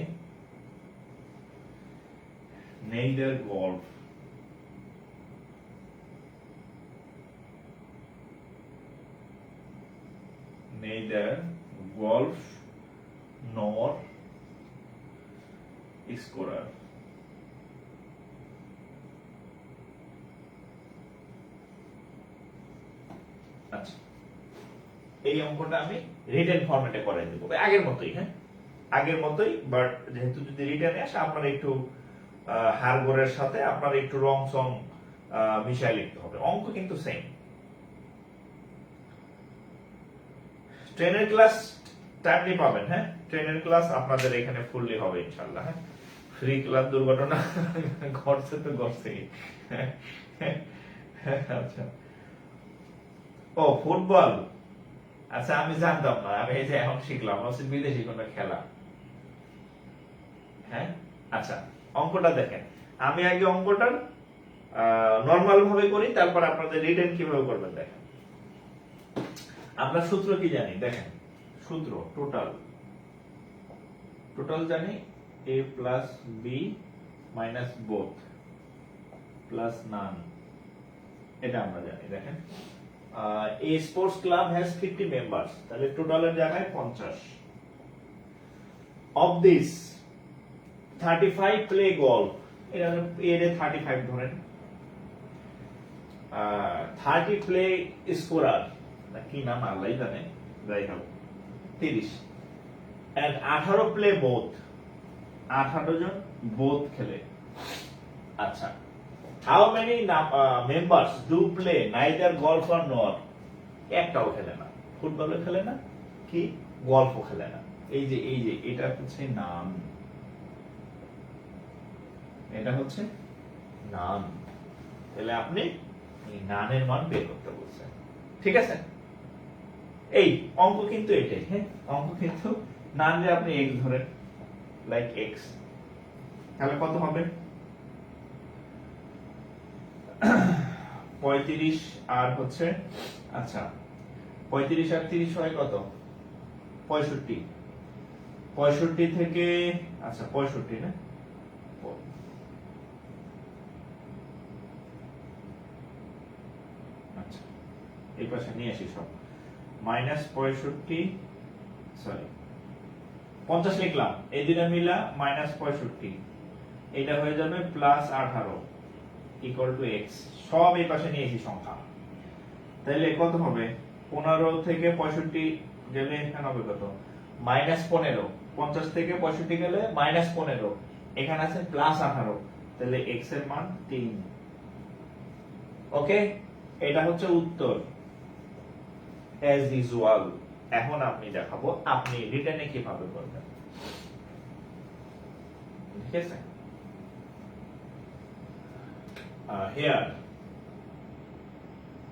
neither golf nor scorer? আচ্ছা, এই অঙ্কটা আমি রিটেন ফরম্যাটে করে দেব, আগের মতোই, হ্যাঁ, আগের মতোই, বাট যেহেতু যদি রিটেনে আসে আপনারা একটু হারগোরের সাথে আপনারা একটু রং সং মিশাই লিখতে হবে, অঙ্ক কিন্তু সেম। ট্রেনের ক্লাস টাইমলি পাবেন, হ্যাঁ, ট্রেনের ক্লাস আপনাদের এখানে ফুললি হবে ইনশাআল্লাহ, হ্যাঁ, ফ্রি ক্লাস দুর্ঘটনা ঘটছে তো ঘটছেই। আচ্ছা, ও ফুটবল, আচ্ছা আমি জানতাম না, আমি এই যে এখন শিখলাম হচ্ছে বিদেশি কোনো খেলা, হ্যাঁ। আচ্ছা, অঙ্কটা দেখেন, আমি আগে অঙ্কটা নরমাল ভাবে করি, তারপর আপনাদের রিটেন কিভাবে করবেন দেখেন। আমরা সূত্র কি জানি দেখেন, সূত্র টোটাল জানি a plus b minus both plus none, এটা আমরা জানি। দেখেন, a sports club has 50 members, তাহলে টোটালের জায়গায় 50। of this 35 play golf, এটা এর 35 ধরেন, 30 play scorer, কি নাম আল্লাহই জানে, যাই হোক 30, and 18 play both, 18 John both খেলে। আচ্ছা, how many members do play neither golf or nor? একটাও খেলে না, ফুটবলও খেলে না, কি গলফও খেলে না। এই যে এটা হচ্ছে নাম, এটা হচ্ছে নাম, তাহলে আপনি এই নানের মান বের করতে বলছেন, ঠিক আছে। এই অঙ্ক কিন্তু এটাই, হ্যাঁ, অঙ্ক কিন্তু নান যে আপনি x ধরেন, লাইক x, তাহলে কত হবে? 35 আর হচ্ছে, আচ্ছা 35 আর 30 হয় কত? 65, 65 থেকে, আচ্ছা 65 না, আচ্ছা এই পাশে নিয়ে আসি সব, মাইনাস 65, সরি 50 লিখলাম, এই দুটো মিলা মাইনাস 65, এটা হয়ে যাবে প্লাস 18 ইকুয়াল টু x, সব এই পাশে নিয়ে এসি সংখ্যা, তাহলে কত হবে? 15 থেকে 65 গেলে এখানে হবে কত? মাইনাস 15, 50 থেকে 65 গেলে মাইনাস 15, এখানে আছে প্লাস 18, তাহলে x এর মান 3। ওকে, এটা হচ্ছে উত্তর অ্যাজ ইউজুয়াল। এখন আপনি দেখাবো আপনি রিটেনে কিভাবে করবেন, ঠিক আছে। here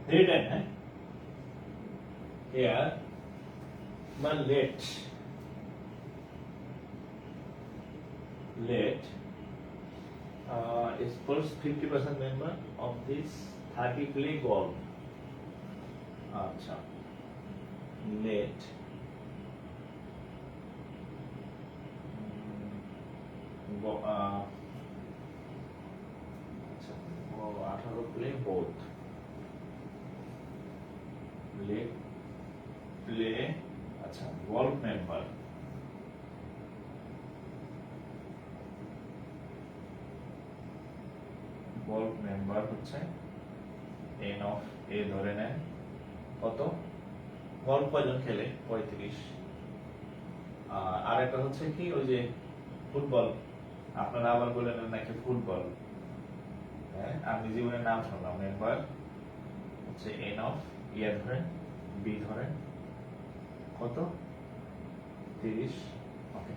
written, here but let suppose 50% member of this 30 play golf, acha let go 18 play both, play আচ্ছা golf member, হচ্ছে এন অফ এ ধরে নেন কত, গল্ফ কয়জন খেলে 35, আর একটা হচ্ছে কি ওই যে ফুটবল, আপনারা আবার বলেন নাকি ফুটবল, হ্যাঁ আমি জীবনে নাম শুনলাম একবার, হচ্ছে এন অফ ইয়ে ধরেন বি ধরেন কত 30, ওকে।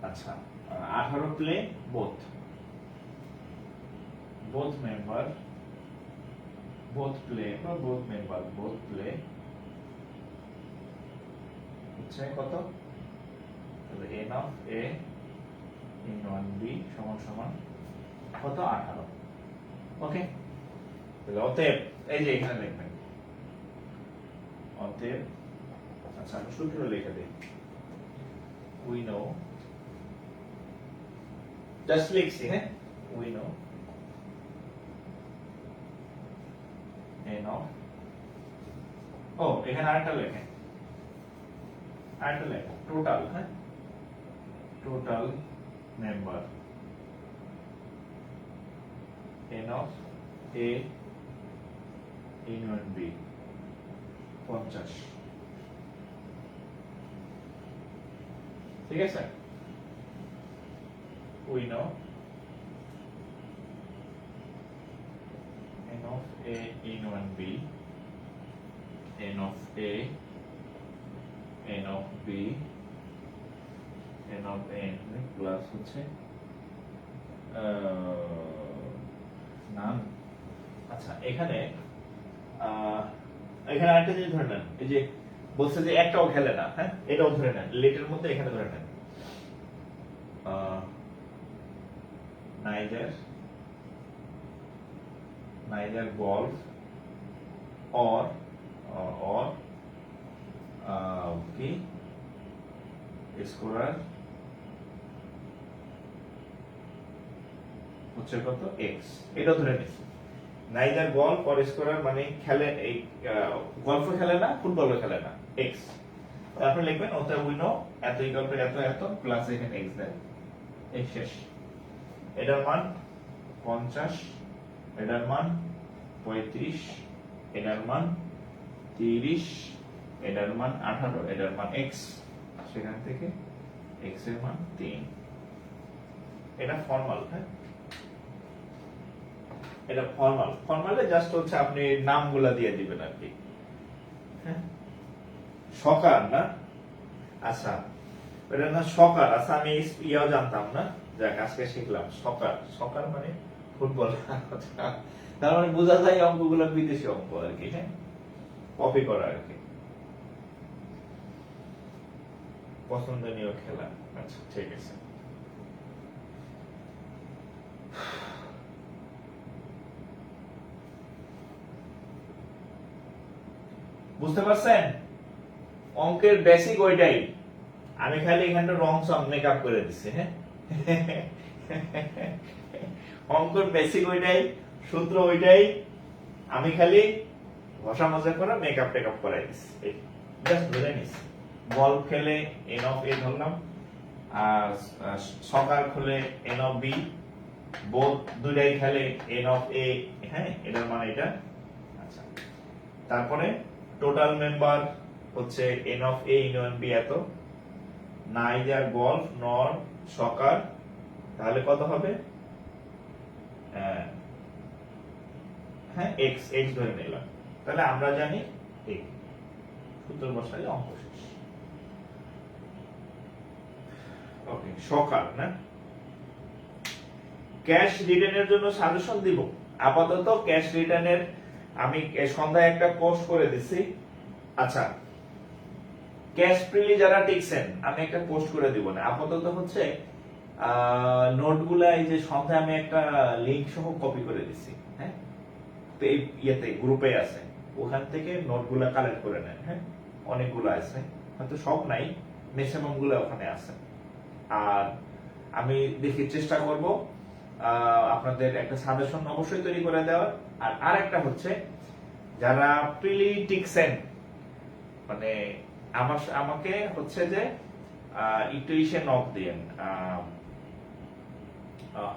আচ্ছা 18 play both member both play বা both member both play হচ্ছে কত, তাহলে n of a in 1b সমান সমান কত 18, ওকে। তাহলে অতএব এই যে এখানে লিখবেন অতএব, আচ্ছা আমি সূত্র লিখে দিই, we know, জাস্ট লিখছি, হ্যাঁ we know n of, ও এখানে আরেকটা লেখেন, টোটাল, হ্যাঁ total member n of a in 1b 50, ঠিক আছে। we know n of a in 1b, n of a, n of b, n of n plus হচ্ছে নাম। আচ্ছা এখানে আরেকটা জিনিস ধরে নেন, এই যে বলছে যে একটাও খেলে না, হ্যাঁ এটাও ধরে নেন, লেটের মধ্যে এখানে ধরে নেন neither golf or কি স্কোরার হচ্ছে কত x, এটা ধরে নিচ্ছি। নাইদার গলফ অর স্কোরার মানে খেলে, এই গলফও খেলে না ফুটবলও খেলে না, x। তারপর লিখবেন অতএব উই নো এত ইকুয়াল টু এত এত প্লাস এখানে x দেন, এই শেষ। এটার মান 50, এটার মান 35, এটার মান 30, এটার মান 18, এটার মান x, সেখান থেকে x এর মান 3। এটা ফর্মাল, হ্যাঁ এটা ফর্মালে জাস্ট হচ্ছে আপনি নামগুলা দিয়ে দিবেন আর কি, হ্যাঁ সকার না, আচ্ছা এটা না সকার, আচ্ছা আমি ইয়াও জানতাম না, যাক আজকে শিখলাম সকার মানে ফুটবল, তার মানে বোঝা যায় অঙ্কগুলো বিদেশি অঙ্ক আর কি, হ্যাঁ কপি করা আর কি, পছন্দনীয় খেলা। আচ্ছা ঠিক আছে, বুঝতে পারছেন? অঙ্কের বেসিক ওইটাই, আমি খালি এখানটা রং সং মেকআপ করে দিচ্ছি, হ্যাঁ অঙ্কের বেসিক ওইটাই, সূত্র ওইটাই, আমি খালি ঘষা মজা করে মেকআপ টেকআপ করাই দিচ্ছি, জাস্ট ধরে নিচ্ছি। বল খেলে এন অফ এ ধরলাম, আর সকার খেলে এন অফ বি, বোথ দুইটাই খেলে এন অফ এ, হ্যাঁ এটার মানে এটা। আচ্ছা তারপরে টোটাল মেম্বার হচ্ছে n of a in one b এত, নাইদার গলফ নর সকার, তাহলে কত হবে, হ্যাঁ এক্স ধরে নিলাম, তাহলে আমরা জানি এই সূত্র বসালে অঙ্ক শেষ। ওকে সকার না, ক্যাশ রিটার্নের জন্য সাজেশন দিব, আপাতত ক্যাশ রিটার্নের আমি সন্ধ্যায় একটা পোস্ট করে দিছি। আচ্ছা ক্যাশ প্রিলি যারা টিকছেন আমি একটা পোস্ট করে দিব না, আপাতত হচ্ছে নোটগুলা এই যে সন্ধ্যায় আমি একটা লিংক সহ কপি করে দিছি, হ্যাঁ তো এই ইয়েতে গ্রুপে আছে, ওখান থেকে নোটগুলা কালেক্ট করে নেন, হ্যাঁ অনেকগুলো আছে, হয়তো সব নাই, ম্যাক্সিমাম গুলো ওখানে আছে। আর আমি দেখি চেষ্টা করব আপনাদের একটা সাজেশন অবশ্যই তৈরি করে দেওয়ার। আর আরেকটা হচ্ছে যারা প্রিলি টিকছেন, মানে আমাকে হচ্ছে যে একটু ইসে নক দিয়েন,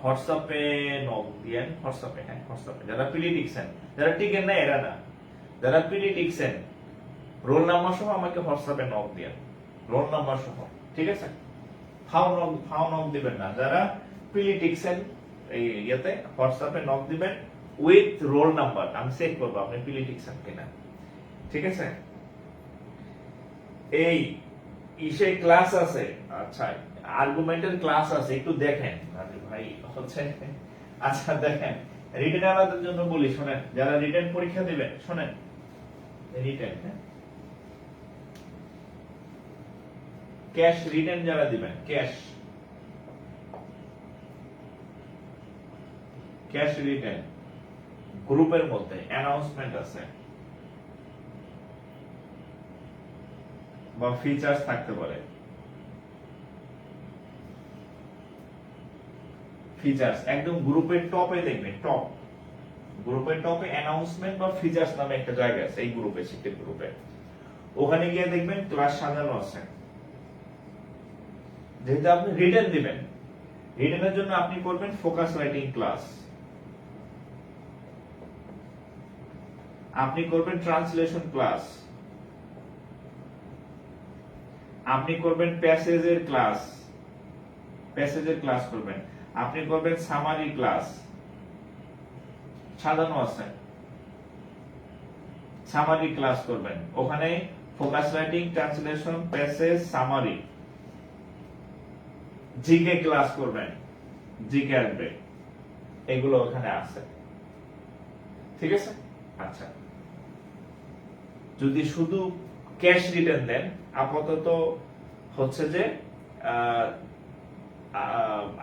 হোয়াটসঅ্যাপে নক দিয়েন, হোয়াটসঅ্যাপে, হ্যাঁ হোয়াটসঅ্যাপে, যারা পিডি লিখছেন, যারা টিকেন না এরা না, যারা পিডি লিখছেন রোল নাম্বার সহ আমাকে হোয়াটসঅ্যাপে নক দিয়েন, রোল নাম্বার সহ, ঠিক আছে? ফাও নক দিবেন না, যারা পিডি লিখছেন এই ইয়েতে হোয়াটসঅ্যাপে নক দিবেন উইথ রোল নাম্বার, আমি চেক করবো আপনি পিডি লিখছেন কিনা, ঠিক আছে? এই ইসে ক্লাস আছে, আচ্ছা আর্গুমেন্টের ক্লাস আছে, একটু দেখেন। আরে ভাই হচ্ছে, আচ্ছা দেখেন রিটেন আলাদার জন্য বলি, শুনেন যারা রিটেন পরীক্ষা দিবেন, শুনেন রিটেন, হ্যাঁ ক্যাশ রিটেন যারা দিবেন, ক্যাশ রিটেন গ্রুপের মধ্যে অ্যানাউন্সমেন্ট আছে বা ফিচার্স থাকতে পারে, ফিচার্স একদম গ্রুপের টপে দেখবেন, গ্রুপের টপে অ্যানাউন্সমেন্ট বা ফিচার্স নামে একটা জায়গা আছে, এই গ্রুপে, শিক্ষিত গ্রুপে, ওখানে গিয়ে দেখবেন ক্লাস সাজানো আছে। যেহেতু আপনি রিটেন দিবেন, রিটেনের জন্য আপনি করবেন ফোকাস রাইটিং ক্লাস, আপনি করবেন ট্রান্সলেশন ক্লাস, আপনি করবেন প্যাসেজের ক্লাস করবেন, আপনি করবেন সামারি ক্লাস, সাজানো আছে, সামারি ক্লাস করবেন, ওখানে focus writing, translation, passage, summary, GK class করবেন, জিকে আসবে, এগুলো ওখানে আছে, ঠিক আছে? আচ্ছা যদি শুধু ক্যাশ রিটার্ন দেন, আপাতত হচ্ছে যে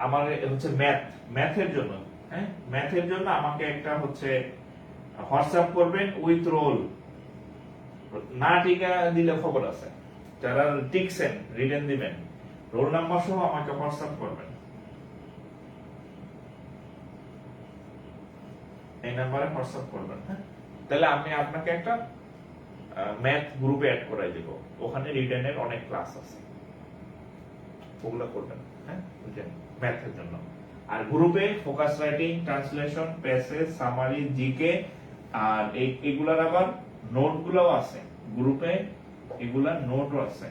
আমার হচ্ছে ম্যাথের জন্য, হ্যাঁ ম্যাথের জন্য আমাকে একটা হচ্ছে হোয়াটসঅ্যাপ করবেন উইথ রোল, না টিকা দিলে খবর আছে, যারা টিকছেন রিটার্ন দিবেন রোল নাম্বার সহ আমাকে হোয়াটসঅ্যাপ করবেন, এই নাম্বারে হোয়াটসঅ্যাপ করবেন, হ্যাঁ তাহলে আমি আপনাকে একটা ম্যাথ গ্রুপে অ্যাড করাই দেব, ওখানে রিটেনের অনেক ক্লাস আছে, ওগুলো করবেন, হ্যাঁ ম্যাথের জন্য। আর গ্রুপে focus writing, translation, passage, summary, GK, আর এগুলার আবার নোটগুলোও আছে গ্রুপে, এগুলার নোটও আছে,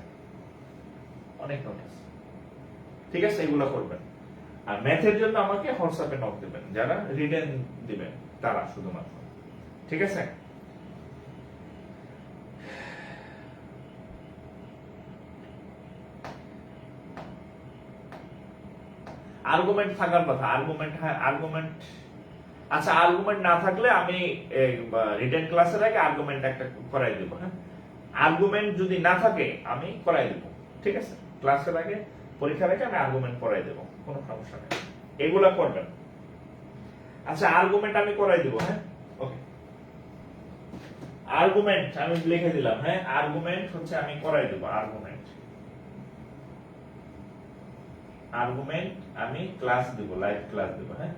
অনেক নোট আছে, ঠিক আছে? এগুলো করবেন। আর ম্যাথের জন্য আমাকে হোয়াটসঅ্যাপে নক দিবেন, যারা রিটেন দিবেন তারা শুধুমাত্র, ঠিক আছে? আর্গুমেন্ট থাকার কথা, আর্গুমেন্ট আচ্ছা আর্গুমেন্ট না থাকলে আমি রিটেন ক্লাসের আগে আর্গুমেন্ট একটা করাই দেব, হ্যাঁ আর্গুমেন্ট যদি না থাকে আমি করাই দেব, ঠিক আছে? ক্লাসের আগে, পরীক্ষার আগে আমি আর্গুমেন্ট করাই দেব, কোনো সমস্যা নেই, এগুলা করবেন। আচ্ছা আর্গুমেন্ট আমি করাই দেব, হ্যাঁ ওকে, আর্গুমেন্ট আমি লিখে দিলাম, হ্যাঁ আর্গুমেন্ট হচ্ছে আমি করাই দেব, আর্গুমেন্ট আমি ক্লাস দেব, লাইভ ক্লাস দেব, হ্যাঁ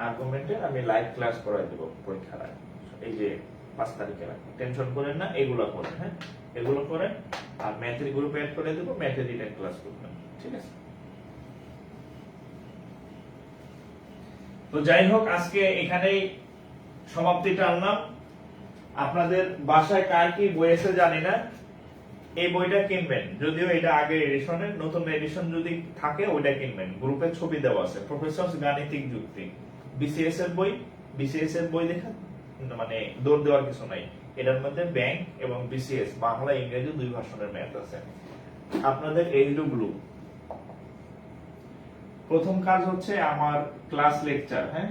আর্গুমেন্টে আমি লাইভ ক্লাস করাই দেব পরীক্ষার আগে, এই যে 5 তারিখে রাখবেন, টেনশন করেন না, এগুলো করেন, হ্যাঁ এগুলো করেন, আর ম্যাথের গ্রুপে অ্যাড করে দেব, ম্যাথের রিটেন ক্লাস করবেন, ঠিক আছে? তো যাই হোক আজকে এখানেই সমাপ্তিটা আনলাম। আপনাদের বাসায় কার কি বই এসে জানি না, এই বইটা কিনবেন, যদিও এটা আগের এডিশনের, নতুন এডিশন যদি থাকে ওইটা কিনবেন, গ্রুপে ছবি দেওয়া আছে, প্রফেসর গাণিতিক যুক্তি, বিসিএস এর বই দেখেন, মানে দৌড় দেওয়ার কিছু নাই, এটার মধ্যে ব্যাংক এবং বিসিএস বাংলা ইংরেজি 2 ভার্সনের ম্যাথ আছে। আপনাদের এইচডব্লিউ প্রথম কাজ হচ্ছে আমার ক্লাস লেকচার, হ্যাঁ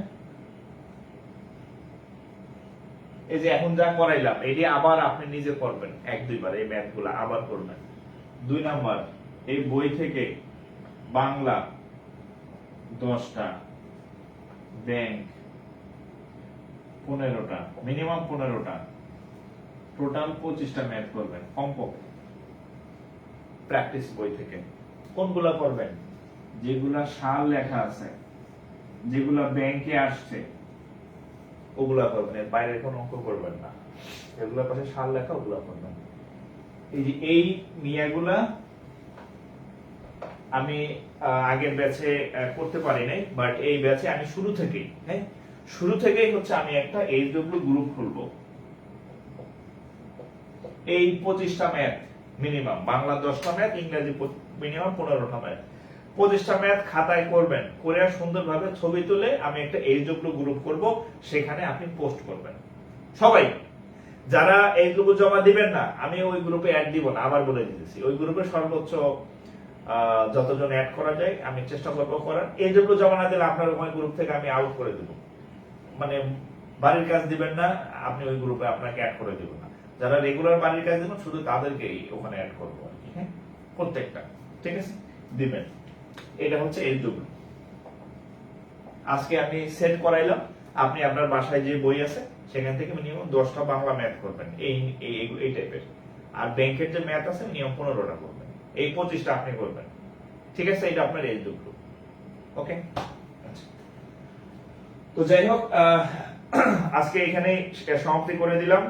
এই যে এখন যা করাইলাম এটি আবার আপনি নিজে করবেন, 1-2 বার এই ম্যাথগুলো আবার করবেন। 2 নাম্বার, এই বই থেকে বাংলা 10টা, ব্যাংক 15টা, মিনিমাম 15টা, টোটাল 25টা ম্যাথ করবেন কমপক্ষে প্র্যাকটিস বই থেকে। কোনগুলা করবেন? যেগুলা সাল লেখা আছে, যেগুলা ব্যাংকে আসছে ওগুলা করবেন, এর বাইরে কোনো অঙ্ক করবেন না, এগুলোর পাশে সাল লেখা ওগুলা করবেন। এই যে এই মিয়াগুলা আমি আগের ব্যাচে করতে পারি নাই, বাট এই ব্যাচে আমি শুরু থেকেই হচ্ছে আমি একটা এইচডব্লিউ গ্রুপ খুলবো। এই 25টা ম্যাথ মিনিমাম, বাংলা 10টা ম্যাথ, ইংরেজি মিনিমাম 15টা ম্যাথ, 25টা ম্যাথ খাতায় করবেন, করে সুন্দরভাবে ছবি তুলে আমি একটা এইচডব্লিউ গ্রুপ করব, সেখানে আপনি পোস্ট করবেন। সবাই যারা এই গ্রুপে জমা দিবেন না, আমি ওই গ্রুপে অ্যাড দিব না, আবার বলে দিতেছি। ওই গ্রুপে সর্বোচ্চ যতজন অ্যাড করা যায় আমি চেষ্টা করবো করার। এইচডব্লিউ জমা না দিলে আপনার ওই গ্রুপ থেকে আমি আউট করে দেব, মানে বাড়ির কাজ দিবেন না আপনি ওই গ্রুপে, আপনাকে অ্যাড করে দেব না। যারা রেগুলার বাড়ির কাজ দিবেন শুধু তাদেরকেই ওখানে অ্যাড করবো আর কি, হ্যাঁ, প্রত্যেকটা, ঠিক আছে, দিবেন। এটা হচ্ছে এইচডব্লিউ। আজকে আমি সেট করাইলাম, আপনি আপনার বাসায় যে বই আছে সেখান থেকে মিনিমাম 10টা বাংলা ম্যাথ করবেন, এই টাইপের। আর ব্যাংকের যে ম্যাথ আছে মিনিমাম 15টা করবেন, এই 25টা আপনি করবেন, ঠিক আছে। এটা আপনার এইচডব্লিউ, ওকে। তো যাই হোক, আজকে এখানে সমাপ্তি করে দিলাম।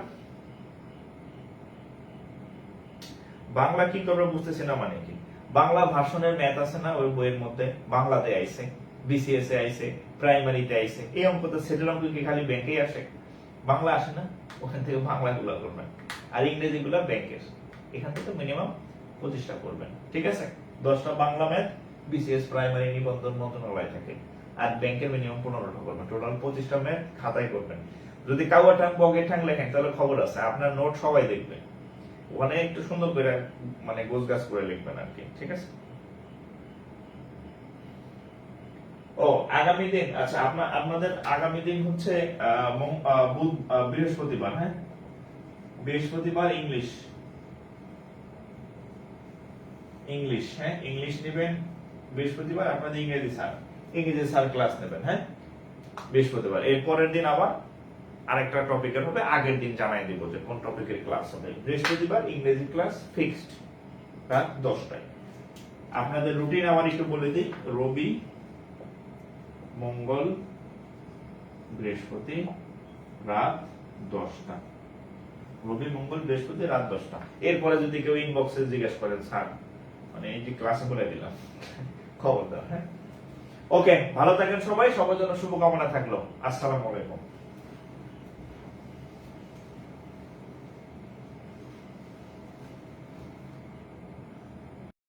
বাংলা কি করবে বুঝতেছি না, মানে কি বাংলা ভার্সনের ম্যাথ আছে না ওই বইয়ের মধ্যে, বাংলাতে আইছে, বিসিএস এ আইছে, প্রাইমারিতে আইছে। এই অঙ্ক তো সেটেল অঙ্ক কি খালি ব্যাংকেই আসে, বাংলা আসে না? ওখান থেকে বাংলা গুলো করবেন, আর ইংরেজি গুলো ব্যাংকের, এখান থেকে মিনিমাম 25টা করবেন, ঠিক আছে। 10টা বাংলা ম্যাথ, বিসিএস, প্রাইমারি, নিবন্ধন, মন্ত্রণালয় থেকে, আর ব্যাংকের মিনিমাম 15টা করবেন। টোটাল 25টা ম্যাথ খাতায় করবেন। যদি কাউয়া ঠাং বগে ঠাং লেখেন তাহলে খবর আছে, আপনার নোট সবাই দেখবে, ওখানে একটু সুন্দর করে মানে গোছগাছ করে লিখবেন আর কি, ঠিক আছে। ও আগামী দিন, আচ্ছা আপনাদের আগামী দিন হচ্ছে বৃহস্পতিবার, হ্যাঁ, বৃহস্পতিবার ইংলিশ, হ্যাঁ, ইংলিশ নেবেন বৃহস্পতিবার। আপনাদের ইংরেজি স্যার ক্লাস নেবেন, হ্যাঁ, বৃহস্পতিবার। এর পরের দিন আবার আরেকটা টপিকের হবে, আগের দিন জানাই দিব যে কোন টপিকের ক্লাস হবে। বৃহস্পতিবার ইংরেজি ক্লাস ফিক্সড রাত 10টায়। আপনাদের রুটিন আমার একটু বলে দিই, রবি, মঙ্গল, বৃহস্পতি রাত 10টা, রবি, মঙ্গল, বৃহস্পতি রাত 10টা। এরপরে যদি কেউ ইনবক্সে জিজ্ঞেস করেন স্যার মানে এই যে ক্লাসে বলে দিলাম, খবর দাও, হ্যাঁ। ওকে, ভালো থাকেন সবাই, সবার জন্য শুভকামনা থাকলো। আসসালামু আলাইকুম।